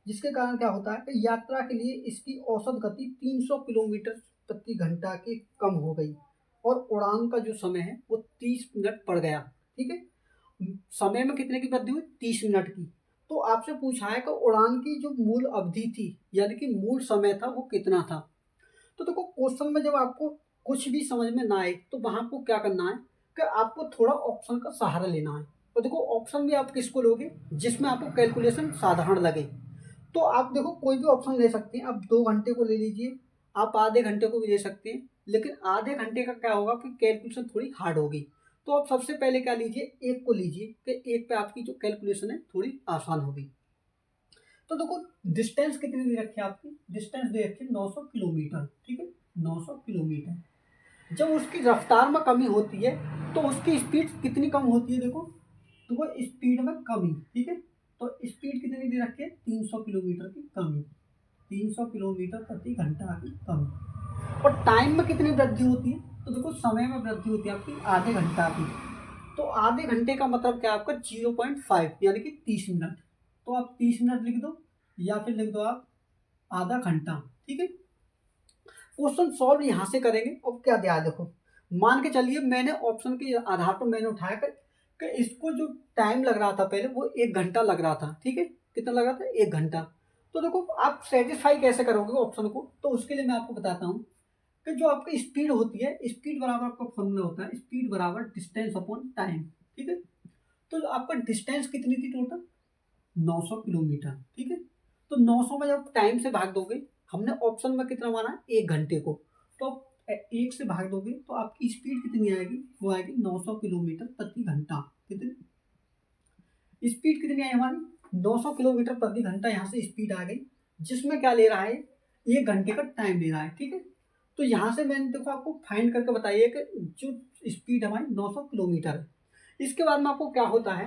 जिसके कारण क्या होता है कि यात्रा के लिए इसकी औसत गति 300 किलोमीटर प्रति घंटा के कम हो गई और उड़ान का जो समय है वो 30 मिनट पड़ गया, ठीक है। समय में कितने की वृद्धि हुई 30 मिनट की। तो आपसे पूछा है कि उड़ान की जो मूल अवधि थी यानी कि मूल समय था वो कितना था। तो देखो क्वेश्चन में जब आपको कुछ भी समझ में ना आए तो वहां आपको क्या करना है कि आपको थोड़ा ऑप्शन का सहारा लेना है। तो देखो ऑप्शन भी आप किसको लोगे, जिसमें आपको कैलकुलेशन साधारण लगे। तो आप देखो कोई भी ऑप्शन ले सकते हैं, आप 2 घंटे को ले लीजिए, आप आधे घंटे को भी ले सकते हैं, लेकिन आधे घंटे का क्या होगा कि कैलकुलेशन थोड़ी हार्ड होगी। तो आप सबसे पहले क्या लीजिए, एक को लीजिए कि एक पे आपकी जो कैलकुलेशन है थोड़ी आसान होगी। तो देखो डिस्टेंस कितनी दे रखी है आपकी, डिस्टेंस दे रखी है 900 किलोमीटर, ठीक है, 900 किलोमीटर। जब उसकी रफ्तार में कमी होती है तो उसकी स्पीड कितनी कम होती है, देखो देखो स्पीड में कमी, ठीक है, तो स्पीड कितनी दे रखी है 300 किलोमीटर की कमी, 300 किलोमीटर प्रति घंटा की कमी। और टाइम में कितनी वृद्धि होती है, तो देखो समय में वृद्धि होती है आपकी आधे घंटा की। तो आधे घंटे का मतलब क्या आपका 0.5 यानी कि 30 मिनट। तो आप 30 मिनट लिख दो या फिर लिख दो आप आधा घंटा, ठीक है। क्वेश्चन सॉल्व यहाँ से करेंगे। अब क्या दिया है देखो, मान के चलिए मैंने ऑप्शन के आधार पर मैंने उठाया कि इसको जो टाइम लग रहा था पहले वो 1 घंटा लग रहा था, ठीक है, कितना लग रहा था 1 घंटा। तो देखो आप सेटिस्फाई कैसे करोगे ऑप्शन को, तो उसके लिए मैं आपको बताता हूँ कि जो आपकी स्पीड होती है, स्पीड बराबर आपका फॉर्मूला होता है स्पीड बराबर डिस्टेंस अपॉन टाइम, ठीक है। तो आपका डिस्टेंस कितनी थी टोटल 900 किलोमीटर, ठीक है। तो 900 में जब टाइम से भाग दोगे, हमने ऑप्शन में कितना माना 1 घंटे को, तो आप 1 से भाग दोगे तो आपकी स्पीड कितनी आएगी, वो आएगी 900 किलोमीटर प्रति घंटा। कितनी स्पीड कितनी आई हमारी 900 किलोमीटर प्रति घंटा, यहाँ से स्पीड आ गई, जिसमें क्या ले रहा है 1 घंटे का टाइम ले रहा है, ठीक है। तो यहाँ से मैंने देखो आपको फाइंड करके बताइए कि जो स्पीड हमारी 900 किलोमीटर है। इसके बाद में आपको क्या होता है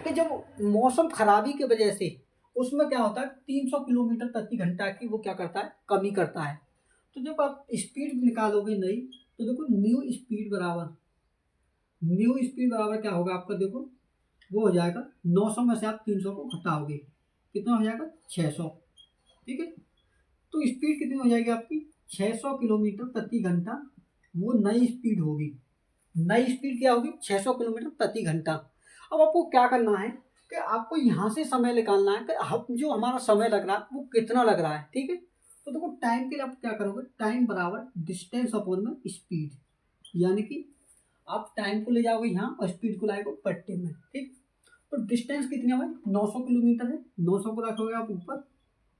कि जब मौसम खराबी की वजह से उसमें क्या होता है 300 किलोमीटर प्रति घंटा की वो क्या करता है कमी करता है। तो जब आप स्पीड निकालोगे नई, तो देखो न्यू स्पीड बराबर क्या होगा आपका, देखो वो हो जाएगा 900 में से आप 300 को घटाओगे, कितना हो जाएगा 600, ठीक है। तो स्पीड कितनी हो जाएगी आपकी 600 किलोमीटर प्रति घंटा, वो नई स्पीड होगी। नई स्पीड क्या होगी 600 किलोमीटर प्रति घंटा। अब आपको क्या करना है कि आपको यहाँ से समय निकालना है कि हम जो हमारा समय लग रहा है वो कितना लग रहा है, ठीक है। तो देखो टाइम के लिए आप क्या करोगे, टाइम बराबर डिस्टेंस अपॉन में स्पीड, यानी कि आप टाइम को ले जाओगे यहाँ और स्पीड को लाएगा पट्टे में, ठीक। तो डिस्टेंस कितनी है 900 किलोमीटर है, 900 को रखोगे आप ऊपर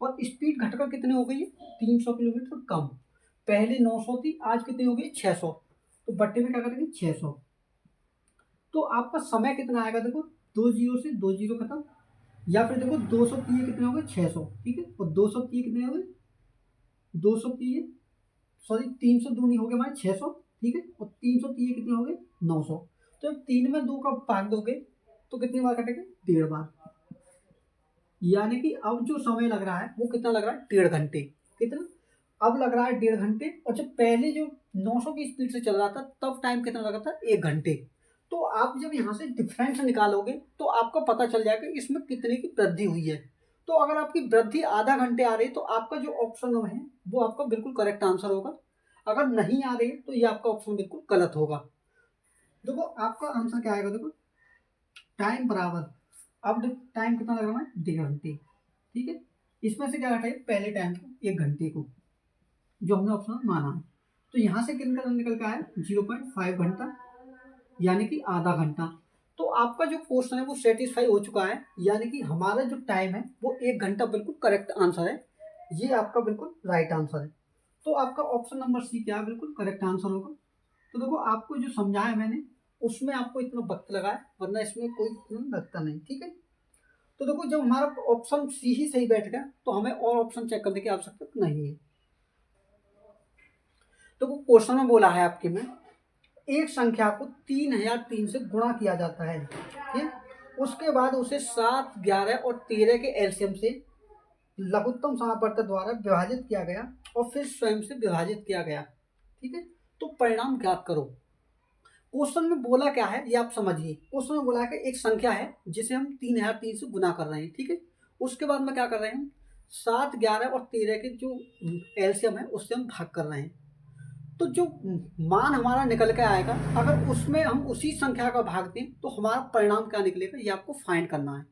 और स्पीड घटकर कितनी हो गई है 300 किलोमीटर कम। पहले 900 थी, आज कितनी हो गई 600, तो बट्टे में क्या करेंगे 600। तो आपका समय कितना आएगा देखो, 2 जीरो से 2 जीरो खत्म, या फिर देखो 200 पीए कितने हो गए 600, ठीक है, और 200 पीए कितने हो गए 200 पीए, सॉरी 300 दूनी हो गए हमारे 600, ठीक है, और 300 पीए कितने हो गए 900। तो जब 3 में 2 का भाग दोगे तो कितनी बार कटेंगे 1.5 बार, यानी कि अब जो समय लग रहा है वो कितना लग रहा है 1.5 घंटे। कितना अब लग रहा है 1.5 घंटे, और जब पहले जो 900 की स्पीड से चल रहा था तब टाइम कितना लगा था 1 घंटे। तो आप जब यहाँ से डिफरेंस निकालोगे तो आपको पता चल जाएगा कि इसमें कितने की वृद्धि हुई है। तो अगर आपकी वृद्धि आधा घंटे आ रही है तो आपका जो ऑप्शन है वो आपका बिल्कुल करेक्ट आंसर होगा। अगर नहीं आ रही तो ये आपका ऑप्शन बिल्कुल गलत होगा। देखो आपका आंसर क्या आएगा, देखो टाइम बराबर, अब टाइम कितना लग रहा है 1.5 घंटे, ठीक है। इसमें से क्या घटाइए पहले टाइम को 1 घंटे को जो हमने ऑप्शन माना है, तो यहाँ से कितना निकल के आया 0.5 घंटा, यानी कि आधा घंटा। तो आपका जो क्वेश्चन है वो सेटिस्फाई हो चुका है, यानी कि हमारा जो टाइम है वो 1 घंटा बिल्कुल करेक्ट आंसर है, ये आपका बिल्कुल राइट आंसर है। तो आपका ऑप्शन नंबर सी क्या बिल्कुल करेक्ट आंसर होगा। तो देखो आपको जो समझाया मैंने उसमें आपको इतना वक्त लगा है, वरना इसमें कोई इतना लगता नहीं, ठीक है। तो देखो जब हमारा ऑप्शन सी ही सही बैठ गया तो हमें और ऑप्शन चेक करने की आवश्यकता नहीं है। तो क्वेश्चन में बोला है आपके में एक संख्या को 3003 से गुणा किया जाता है, ठीक, उसके बाद उसे 7, 11 और 13 के एलसीएम से लघुत्तम समापवर्तक द्वारा विभाजित किया गया और फिर स्वयं से विभाजित किया गया, ठीक है। तो परिणाम ज्ञात करो। क्वेश्चन में बोला क्या है ये आप समझिए। क्वेश्चन में बोला है कि एक संख्या है जिसे हम 3003 से गुना कर रहे हैं, ठीक है। उसके बाद में क्या कर रहे हैं 7, 11 और 13 के जो एलसीएम है उससे हम भाग कर रहे हैं। तो जो मान हमारा निकल के आएगा अगर उसमें हम उसी संख्या का भाग दें तो हमारा परिणाम क्या निकलेगा ये आपको फाइंड करना है।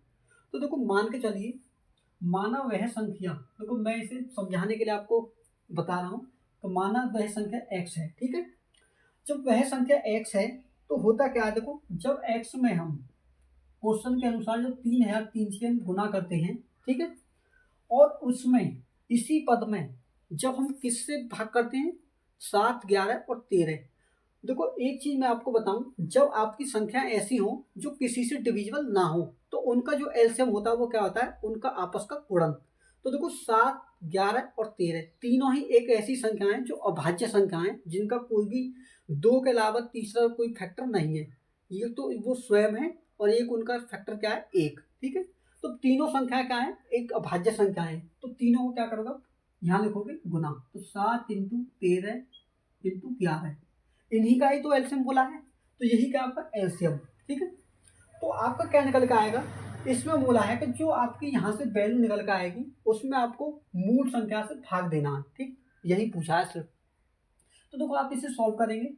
तो देखो मान के चलिए माना वह संख्या, देखो मैं इसे समझाने के लिए आपको बता रहा हूँ। तो माना वह संख्या x है, ठीक है। जब वह संख्या x है तो होता क्या है, देखो जब x में हम क्वेश्चन के अनुसार जो 3003 से हम गुना करते हैं, ठीक है, और उसमें इसी पद में जब हम किससे भाग करते हैं 7, 11 और 13। देखो एक चीज मैं आपको बताऊं, जब आपकी संख्या ऐसी हो जो किसी से डिविजिबल ना हो तो उनका जो एलसीएम होता है वो क्या होता है, उनका आपस का गुणन। तो देखो 7, 11 और 13 तीनों ही एक ऐसी संख्या है जो अभाज्य संख्या है, जिनका कोई भी 2 के अलावा तीसरा कोई फैक्टर नहीं है। ये तो वो स्वयं है और एक उनका फैक्टर क्या है, 1। ठीक है, तो तीनों संख्या क्या है, एक अभाज्य संख्या है। तो तीनों को क्या करोगे, यहाँ लिखोगे गुना। तो 7 × 13 × 11, इन्हीं का ही तो एलसीएम बोला है, तो यही क्या आपका एलसीएम। ठीक है, तो आपका क्या निकल के आएगा, इसमें बोला है कि जो आपकी यहाँ से वैल्यू निकल के आएगी उसमें आपको मूल संख्या से भाग देना है। ठीक, यही पूछा है सिर्फ। तो देखो आप इसे सॉल्व करेंगे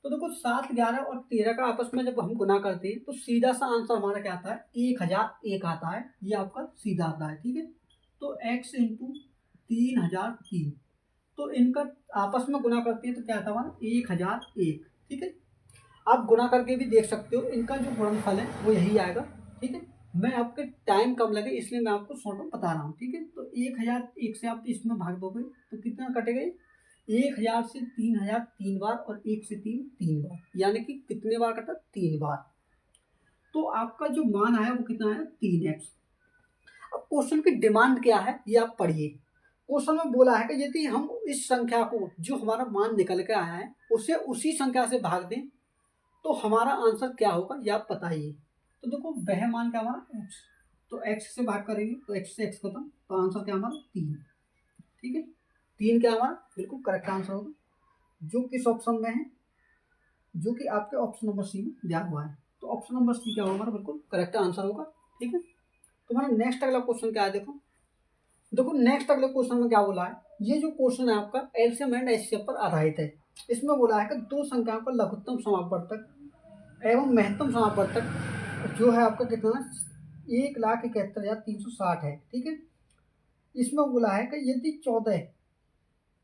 तो देखो 7, 11 और 13 का आपस में जब हम गुना करते हैं तो सीधा सा आंसर हमारा क्या आता है, 1001 आता है। ये आपका सीधा आता है। ठीक है, तो x × 3003, तो इनका आपस में गुना करते हैं तो क्या आता है हमारा 1001। ठीक है, आप गुणा करके भी देख सकते हो, इनका जो गुणनफल है वो यही आएगा। ठीक है, मैं आपके टाइम कम लगे इसलिए मैं आपको शॉर्ट में बता रहा हूँ। ठीक है, तो 1001 से आप इसमें भाग दोगे तो कितना कटेगा, 1000 से 3000 3 बार और 1 से 3 3 बार, यानी कि कितने बार कटा, 3 बार। तो आपका जो मान आया वो कितना है, 3x। अब क्वेश्चन की डिमांड क्या है ये आप पढ़िए। क्वेश्चन में बोला है कि यदि हम इस संख्या को जो हमारा मान निकल के आया है उसे उसी संख्या से भाग दें तो हमारा आंसर क्या होगा, ये आप बताइए। तो देखो वह मान क्या हमारा x, तो x से भाग करेंगे तो x से x खत्म, तो आंसर क्या हमारा 3। ठीक है, 3 क्या हमारा बिल्कुल करेक्ट आंसर होगा, जो किस ऑप्शन में है, जो कि आपके ऑप्शन नंबर सी में दिया हुआ है। तो ऑप्शन नंबर सी क्या होगा हमारा बिल्कुल करेक्ट आंसर होगा। ठीक है, तो हमारा नेक्स्ट अगला क्वेश्चन क्या है, देखो देखो नेक्स्ट अगले क्वेश्चन में क्या बोला है। ये जो क्वेश्चन है आपका एलसीएम एंड एचसीएफ पर आधारित है। इसमें बोला है कि दो संख्याओं का लघुत्तम समापवर्तक एवं महत्तम समापवर्तक जो है आपका कितना, 1,71,360 है। ठीक है, इसमें बोला है कि यदि 14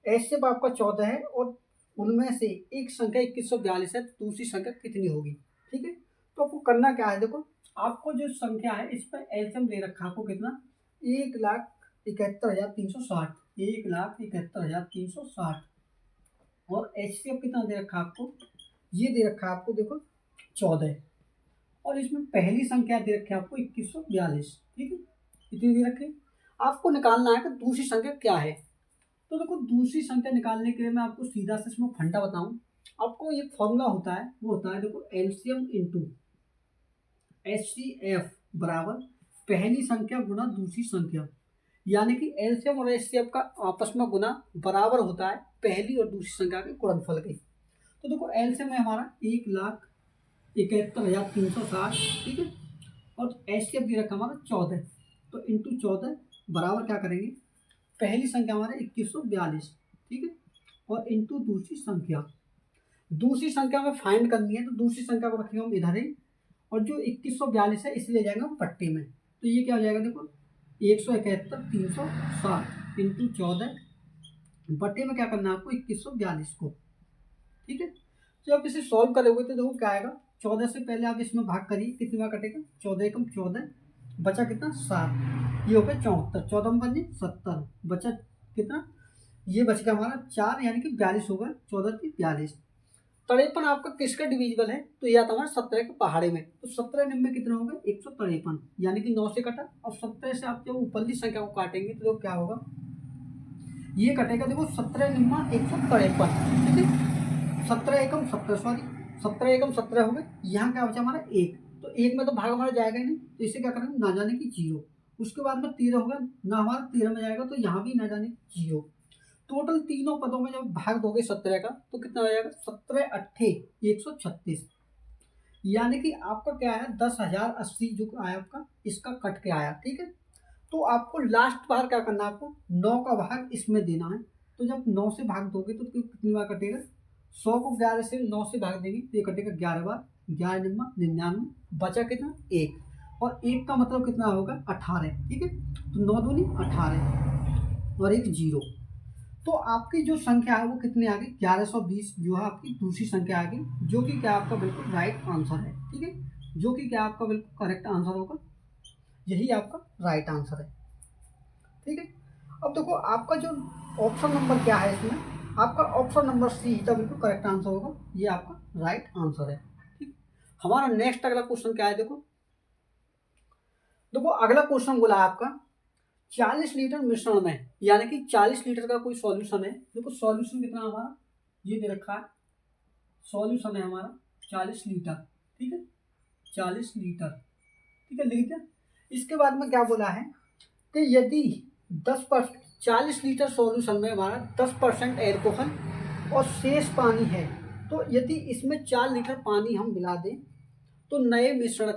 एचसीएफ आपका 14 है और उनमें से एक संख्या 2142 है तो दूसरी संख्या कितनी होगी। ठीक है, तो आपको करना क्या है, देखो आपको जो संख्या है इस पर एलसीएम ले रखा है आपको कितना, 1,71,360, 1,71,360 और एचसीएफ कितना दे रखा है आपको, ये दे रखा है आपको देखो 14 और इसमें पहली संख्या दे रखी है आपको 2142। ठीक है, इतनी दे रखी। आपको निकालना है कि दूसरी संख्या क्या है। तो देखो दूसरी संख्या निकालने के लिए मैं आपको सीधा से इसमें फंडा बताऊं, आपको एक फॉर्मूला होता है, वो होता है देखो एलसीएम इंटू एचसीएफ बराबर पहली संख्या गुना दूसरी संख्या, यानी कि एलसीएम और एचसीएफ का आपस में गुना बराबर होता है पहली और दूसरी संख्या के गुणनफल के। तो देखो एलसीएम है हमारा 1,71,360। ठीक है, और एचसीएफ दे रखा हमारा 14, तो इंटू 14 बराबर क्या करेंगे, पहली संख्या हमारा 2142। ठीक है, और इंटू दूसरी संख्या में फाइंड करनी है तो दूसरी संख्या को रखेंगे हम इधर ही, और जो 2142 है इसे ले जाएंगे हम पट्टी में। तो ये क्या हो जाएगा, देखो 171,360 इंटू 14 बट्टे में क्या करना है आपको 2142 को। ठीक है, तो आप इसे सॉल्व करोगे तो देखो क्या आएगा, 14 से पहले आप इसमें भाग करिए, कितनी बार कटेगा, 14 एकम 14, बचा कितना 7, ये हो गया 74, 14 में 70, बचा कितना, ये बच गया हमारा 4, यानी कि 42 होगा, 14 की 42। 53 आपका किसका डिविजिबल है, तो यह था हमारा 17 के पहाड़े में, तो 17 निम्न कितना होगा 153, यानी कि 9 से कटा। अब 17 से आप जब ऊपरली संख्या को काटेंगे तो क्या होगा, ये कटेगा देखो 17 निम्न 153। ठीक है, 17 एकम 17, सॉरी 17 एकम 17 हो गए, यहाँ क्या बचा हमारा 1, तो 1 में तो भाग हमारा जाएगा ही नहीं, तो इसे क्या करेंगे ना जाने की 0। उसके बाद में 13 होगा ना, हमारा 13 में जाएगा तो यहाँ भी ना जाने की 0। टोटल तीनों पदों में जब भाग दोगे 17 का तो कितना हो जाएगा, 17 अट्ठे 136, यानी कि आपका क्या है 10,080 जो आया आपका, इसका कट के आया। ठीक है, तो आपको लास्ट बार क्या करना है, आपको 9 का भाग इसमें देना है। तो जब 9 से भाग दोगे तो कितनी बार कटेगा, 100 को 11 से 9 से भाग देंगे तो ये कटेगा 11 बार, 11 निम्मा 99, बचा कितना 1, और 1 का मतलब कितना होगा 18। ठीक है, तो 9 दूनी 18 और 1 0, तो आपकी जो संख्या है वो कितनी आ गई 1120 जो है आपकी दूसरी संख्या आ गई, जो कि क्या आपका बिल्कुल राइट आंसर है। ठीक है, जो कि क्या आपका बिल्कुल करेक्ट आंसर होगा, यही आपका राइट आंसर है। ठीक है, अब देखो आपका जो ऑप्शन नंबर क्या है इसमें, आपका ऑप्शन नंबर सी का बिल्कुल करेक्ट आंसर होगा, ये आपका राइट आंसर है। ठीक, हमारा नेक्स्ट अगला क्वेश्चन क्या है, देखो देखो अगला क्वेश्चन बोला है आपका 40 लीटर मिश्रण में, यानी कि 40 लीटर का कोई सॉल्यूशन है। देखो सॉल्यूशन कितना हमारा ये दे रखा है, सॉल्यूशन है हमारा 40 लीटर, ठीक है 40 लीटर, ठीक है लिख दिया। इसके बाद में क्या बोला है कि यदि 10% 40 लीटर सॉल्यूशन में हमारा 10% एल्कोहल और शेष पानी है, तो यदि इसमें 4 लीटर पानी हम मिला दें तो नए मिश्रण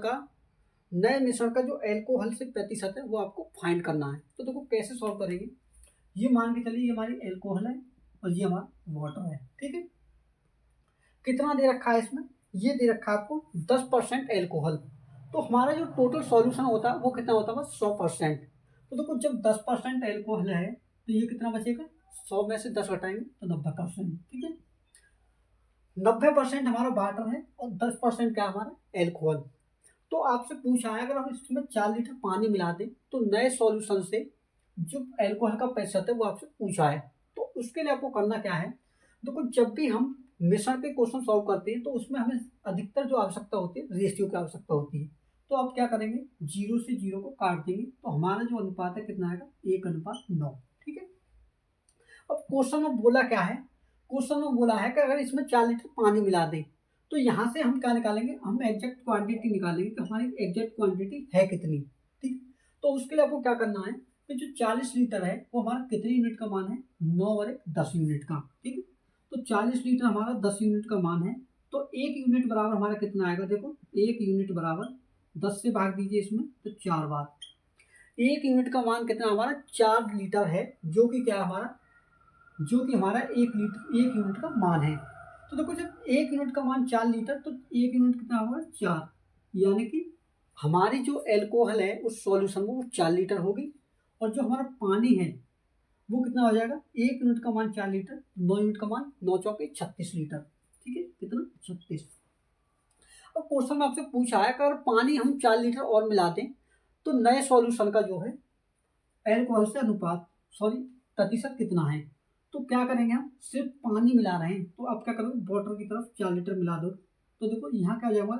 का जो एल्कोहल से प्रतिशत है वो आपको फाइंड करना है। तो देखो कैसे सॉल्व करेंगे, ये मान के चलिए ये हमारी एल्कोहल है और ये हमारा वाटर है, ठीक है। कितना दे रखा है इसमें, ये दे रखा है आपको 10% एल्कोहल, तो हमारा जो टोटल सॉल्यूशन होता है वो कितना होता है बस 100%। तो देखो जब 10% एल्कोहल है तो ये कितना बचेगा, 100 में से 10 घटाएंगे तो 90%, ठीक है। 90% हमारा वाटर है और 10% क्या हमारा एल्कोहल। तो आपसे पूछा है अगर हम इसमें 4 लीटर पानी मिला दें तो नए सॉल्यूशन से जो एल्कोहल का प्रतिशत है वो आपसे पूछा है। तो उसके लिए आपको करना क्या है, देखो जब भी हम मिश्रण के क्वेश्चन सॉल्व करते हैं तो उसमें हमें अधिकतर जो आवश्यकता होती है रेशियो की आवश्यकता होती है। तो आप क्या करेंगे, 0 से 0 को काट देंगे तो हमारा जो अनुपात है कितना आएगा 1:9, ठीक है। अब क्वेश्चन में बोला क्या है, क्वेश्चन में बोला है कि अगर इसमें 4 लीटर पानी मिला दें तो यहाँ से हम क्या निकालेंगे, हम एग्जैक्ट क्वांटिटी निकालेंगे कि हमारी एग्जैक्ट क्वांटिटी है कितनी, ठीक। तो उसके लिए आपको क्या करना है कि जो 40 लीटर है वो हमारा कितनी यूनिट का मान है, 9 और 1 10 यूनिट का, ठीक है। तो 40 लीटर हमारा 10 यूनिट का मान है, तो 1 यूनिट बराबर हमारा कितना आएगा, देखो 1 यूनिट बराबर 10 से भाग दीजिए इसमें तो 4 बार, 1 यूनिट का मान कितना हमारा 4 लीटर है, जो कि क्या हमारा जो कि हमारा 1 यूनिट का मान है। तो देखो जब 1 यूनिट का मान 4 लीटर तो 1 यूनिट कितना होगा 4, यानी कि हमारी जो एल्कोहल है उस सॉल्यूशन में वो 4 लीटर होगी और जो हमारा पानी है वो कितना हो जाएगा, 1 यूनिट का मान 4 लीटर, 9 यूनिट का मान 9 चौके 36 लीटर, ठीक है कितना 36। अब क्वेश्चन में आपसे पूछा है कि अगर पानी हम 4 लीटर और मिला दें तो नए सॉल्यूशन का जो है एल्कोहल से अनुपात सॉरी प्रतिशत कितना है। तो क्या करेंगे, हम सिर्फ पानी मिला रहे हैं तो आप क्या करोगे वाटर की तरफ 4 लीटर मिला दो, तो देखो यहाँ क्या हो जाएगा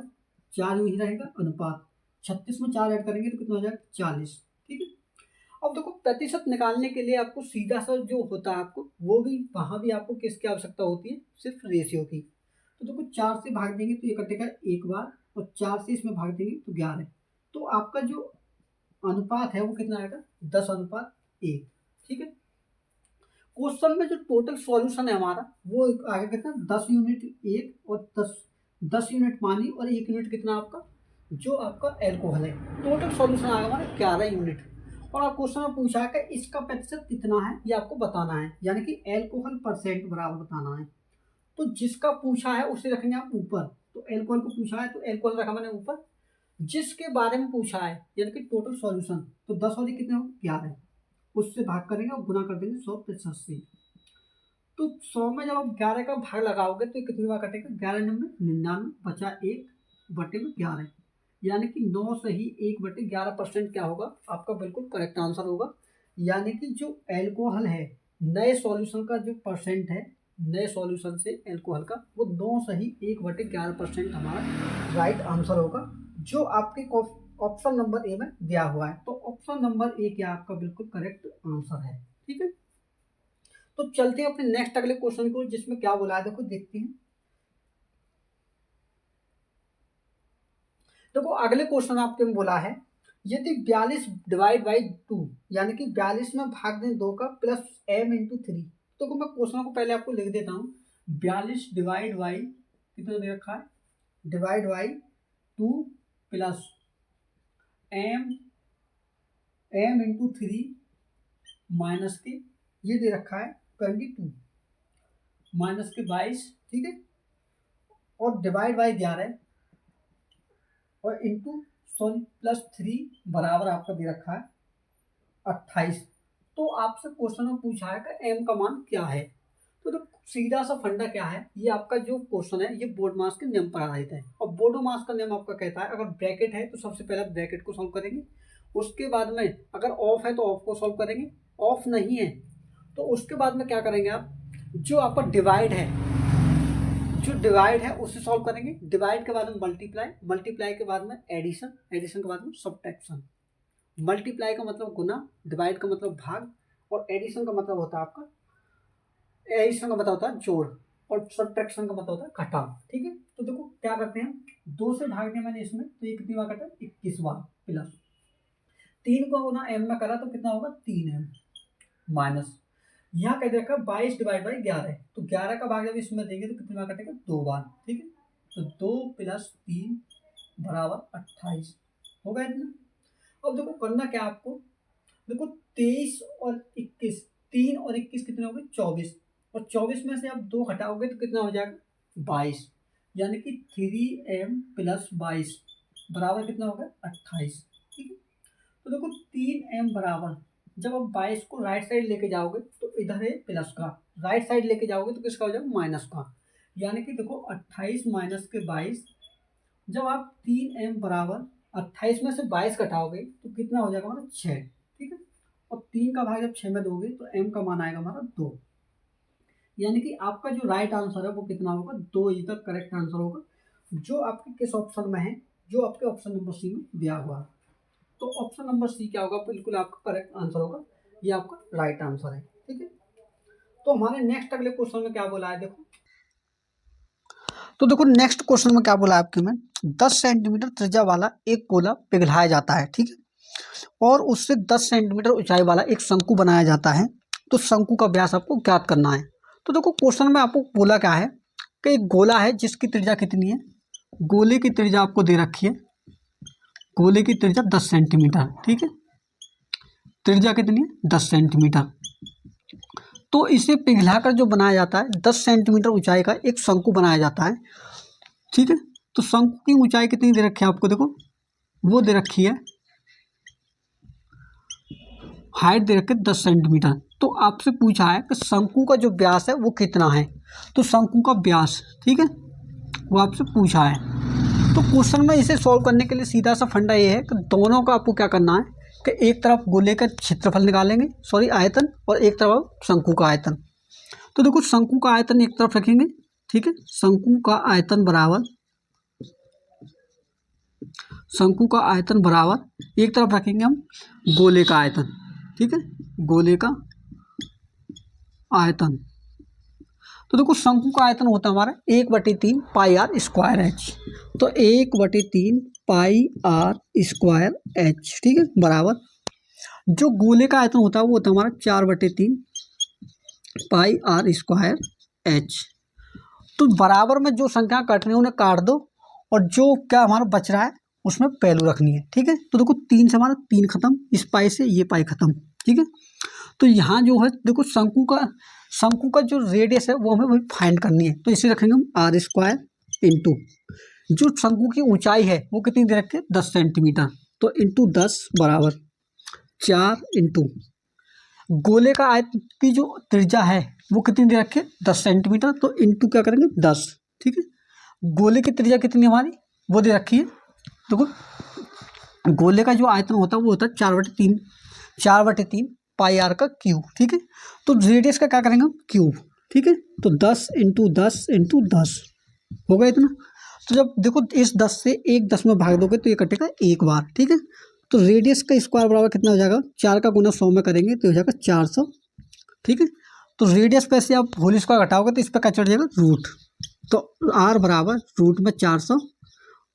4 ही रहेगा अनुपात, 36 में 4 ऐड करेंगे तो कितना हो जाएगा 40, ठीक है। अब देखो प्रतिशत निकालने के लिए आपको सीधा सा जो होता है आपको वो भी वहाँ भी आपको किसकी आवश्यकता होती है, सिर्फ रेशियो की। तो देखो 4 से भाग देंगे तो ये कटेगा एक बार और 4 से इसमें भाग देंगे तो 11, तो आपका जो अनुपात है वो कितना आएगा 10:1, ठीक है। क्वेश्चन में जो टोटल सॉल्यूशन है हमारा वो आगे कितना 10 यूनिट 1 और 10 यूनिट पानी और 1 यूनिट कितना आपका जो आपका एल्कोहल है, टोटल सॉल्यूशन आएगा हमारा 11 यूनिट। और आप क्वेश्चन में पूछा है कि इसका प्रतिशत कितना है ये आपको बताना है, यानी कि एल्कोहल परसेंट बराबर बताना है। तो जिसका पूछा है उसे रखेंगे आप ऊपर, तो एल्कोहल को पूछा है तो एल्कोहल रखा मैंने ऊपर, जिसके बारे में पूछा है यानी कि टोटल सॉल्यूशन तो 10 और कितने हो 11, उससे भाग करेंगे और गुना कर देंगे 100 से। तो 100 में जब आप 11 का भाग लगाओगे तो कितनी बार कटेगा 11×99 बचा 1/11, यानी कि 9 से ही 1/11% क्या होगा आपका बिल्कुल करेक्ट आंसर होगा। यानी कि जो एल्कोहल है नए सॉल्यूशन का जो परसेंट है नए सॉल्यूशन से एल्कोहल का वो 9 से ही 1/11% हमारा राइट आंसर होगा, जो आपके ऑप्शन नंबर ए में दिया हुआ है। तो ऑप्शन नंबर ए क्या आपका बिल्कुल करेक्ट आंसर है, ठीक है। तो चलते हैं अपने नेक्स्ट अगले क्वेश्चन को, जिसमें क्या बोला है देखो देखते हैं। देखो अगले क्वेश्चन आपके में बोला है यदि 42 डिवाइड बाई 2 यानी कि 42 में भाग दें 2 का प्लस m×3। तो मैं क्वेश्चन को पहले आपको लिख देता हूँ, 42 डिवाइड बाई कितना दे रखा है divide by 2 plus m×3 minus के ये दे रखा है 22 माइनस के 22, ठीक है, और डिवाइड बाई 11 और इंटू सॉरी प्लस 3 बराबर आपका दे रखा है 28। तो आपसे क्वेश्चन में पूछा है कि m का मान क्या है। तो सीधा सा फंडा क्या है, ये आपका जो क्वेश्चन है ये बोर्ड मास के नियम पर आधारित है और बोर्ड मास का नियम आपका कहता है अगर ब्रैकेट है तो सबसे पहले ब्रैकेट को सॉल्व करेंगे, उसके बाद में अगर ऑफ है तो ऑफ को सॉल्व करेंगे, ऑफ नहीं है तो उसके बाद में क्या करेंगे आप जो आपका डिवाइड है उससे सॉल्व करेंगे, डिवाइड के बाद में मल्टीप्लाई के बाद में एडिशन के बाद में सब्ट्रैक्शन। मल्टीप्लाई का मतलब गुना, डिवाइड का मतलब भाग, और एडिशन का मतलब होता है आपका, एडिशन का मतलब होता है जोड़, और सब्ट्रैक्शन का मतलब होता है घटाव। ठीक है, तो देखो क्या करते हैं, 2 से भाग दिया मैंने इसमें, तो ये कितनी बार कटा, 21 बार, प्लस 3 को गुना m में करा तो कितना होगा 3m, माइनस यहाँ कह देखा 22 डिवाइड बाई 11, तो 11 का भाग जब इसमें देंगे तो कितनी बार कटेगा 2 बार। ठीक है, तो 2 प्लस 3 बराबर 28 होगा इतना। अब देखो करना क्या आपको, देखो 23 और 21, 3 और 21 कितने हो गए 24, और 24 में से आप 2 हटाओगे तो कितना हो जाएगा 22, यानी कि 3m प्लस 22 बराबर कितना होगा 28। ठीक है, तो देखो 3m बराबर, जब आप 22 को राइट साइड लेके जाओगे तो इधर है प्लस का, राइट साइड लेके जाओगे तो किसका हो जाएगा माइनस का, यानी कि देखो 28 माइनस के 22, जब आप 3m बराबर 28 में से 22 घटाओगे तो कितना हो जाएगा हमारा 6। ठीक है, और 3 का भाग जब 6 में दोगे तो m का मान आएगा हमारा 2, यानी कि आपका जो राइट आंसर है वो कितना होगा 2, ये तक करेक्ट आंसर होगा, जो आपके किस ऑप्शन में है, जो आपके ऑप्शन नंबर सी में दिया हुआ है। तो ऑप्शन नंबर सी क्या होगा, बिल्कुल आपका करेक्ट आंसर होगा, ये आपका राइट आंसर है। ठीक है, तो हमारे नेक्स्ट अगले क्वेश्चन में क्या बोला है देखो, तो देखो नेक्स्ट क्वेश्चन में क्या बोला है आपके में, 10 सेंटीमीटर त्रिज्या वाला एक गोला पिघलाया जाता है। ठीक है, और उससे 10 सेंटीमीटर ऊंचाई वाला एक शंकु बनाया जाता है, तो शंकु का व्यास आपको ज्ञात करना है। तो देखो क्वेश्चन में आपको बोला क्या है कि एक गोला है जिसकी त्रिज्या कितनी है, गोले की त्रिज्या आपको दे रखी है, गोले की त्रिज्या 10 सेंटीमीटर। ठीक है, त्रिज्या कितनी है 10 सेंटीमीटर, तो इसे पिघलाकर जो बनाया जाता है 10 सेंटीमीटर ऊंचाई का एक शंकु बनाया जाता है। ठीक है, तो शंकु की ऊंचाई कितनी दे रखी है आपको, देखो वो दे रखी है, हाइट दे रखी है 10 सेंटीमीटर। तो आपसे पूछा है कि शंकु का जो व्यास है वो कितना है, तो शंकु का व्यास, ठीक है, वो आपसे पूछा है। तो क्वेश्चन में इसे सॉल्व करने के लिए सीधा सा फंडा ये है कि दोनों का आपको क्या करना है कि एक तरफ गोले का क्षेत्रफल निकालेंगे, सॉरी आयतन, और एक तरफ शंकु का आयतन। तो देखो शंकु का आयतन एक तरफ रखेंगे, ठीक है, शंकु का आयतन बराबर, शंकु का आयतन बराबर एक तरफ रखेंगे हम गोले का आयतन। ठीक है, गोले का आयतन, तो देखो शंकु का आयतन होता है हमारा 1/3 पाई आर स्क्वायर एच, तो 1/3 पाई आर स्क्वायर एच। ठीक है, बराबर जो गोले का आयतन होता है वो होता है हमारा 4/3 पाई आर स्क्वायर एच। तो बराबर में जो संख्या कट रही है उन्हें काट दो, और जो क्या हमारा बच रहा है उसमें वैल्यू रखनी है। ठीक है, तो देखो 3 से हमारा 3 खत्म, इस पाई से ये पाई खत्म। ठीक है, तो यहाँ जो है देखो शंकु का जो रेडियस है वो हमें वही फाइंड करनी है, तो इसे रखेंगे हम आर स्क्वायर इंटू जो शंकु की ऊंचाई है वो कितनी दे रखी है 10 सेंटीमीटर, तो इंटू 10 बराबर 4 इंटू गोले का आयत की जो त्रिज्या है वो कितनी दे रखी है 10 सेंटीमीटर, तो इंटू क्या करेंगे 10। ठीक है, गोले की त्रिज्या कितनी हमारी वो दे रखी है, देखो गोले का जो आयतन होता है वो होता है 4/3 पाई आर का क्यूब। ठीक है, तो रेडियस का क्या करेंगे हम क्यूब। ठीक है, तो 10 इंटू 10 इंटू 10 होगा इतना। तो जब देखो इस 10 से एक 10 में भाग दोगे तो ये कटेगा एक बार। ठीक है, तो रेडियस का स्क्वायर बराबर कितना हो जाएगा, 4 का गुना 100 में करेंगे तो हो जाएगा 400। ठीक है, तो रेडियस पे से आप होल स्क्वायर घटाओगे तो इस पर क्या चढ़ जाएगा रूट, तो आर बराबर रूट में 400,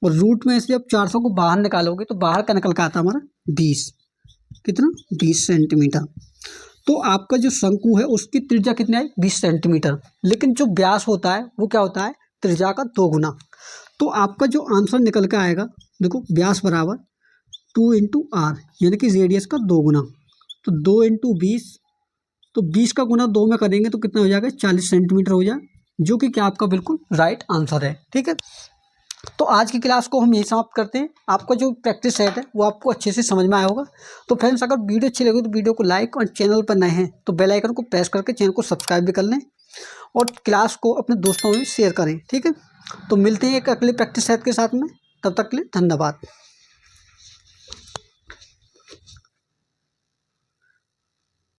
और रूट में से जब 400 को बाहर निकालोगे तो बाहर का निकल के आता है हमारा 20, कितना 20 सेंटीमीटर। तो आपका जो शंकु है उसकी त्रिज्या कितनी आई 20 सेंटीमीटर, लेकिन जो व्यास होता है वो क्या होता है त्रिज्या का 2 गुना। तो आपका जो आंसर निकल के आएगा देखो व्यास बराबर 2 इंटू आर, यानी कि रेडियस का 2 गुना, तो 2 इंटू 20, तो 20 का गुना 2 में करेंगे तो कितना हो जाएगा 40 सेंटीमीटर हो जाए, जो कि क्या आपका बिल्कुल राइट आंसर है। ठीक है, तो आज की क्लास को हम यही समाप्त करते हैं। आपका जो प्रैक्टिस सेट है वो आपको अच्छे से समझ में आया होगा। तो फ्रेंड्स अगर वीडियो अच्छी लगी तो वीडियो को लाइक, और चैनल पर नए हैं तो बेल आइकन को प्रेस करके चैनल को सब्सक्राइब भी कर लें, और क्लास को अपने दोस्तों में शेयर करें। ठीक है, तो मिलते हैं एक अगले प्रैक्टिस सेट के साथ में, तब तक के लिए धन्यवाद।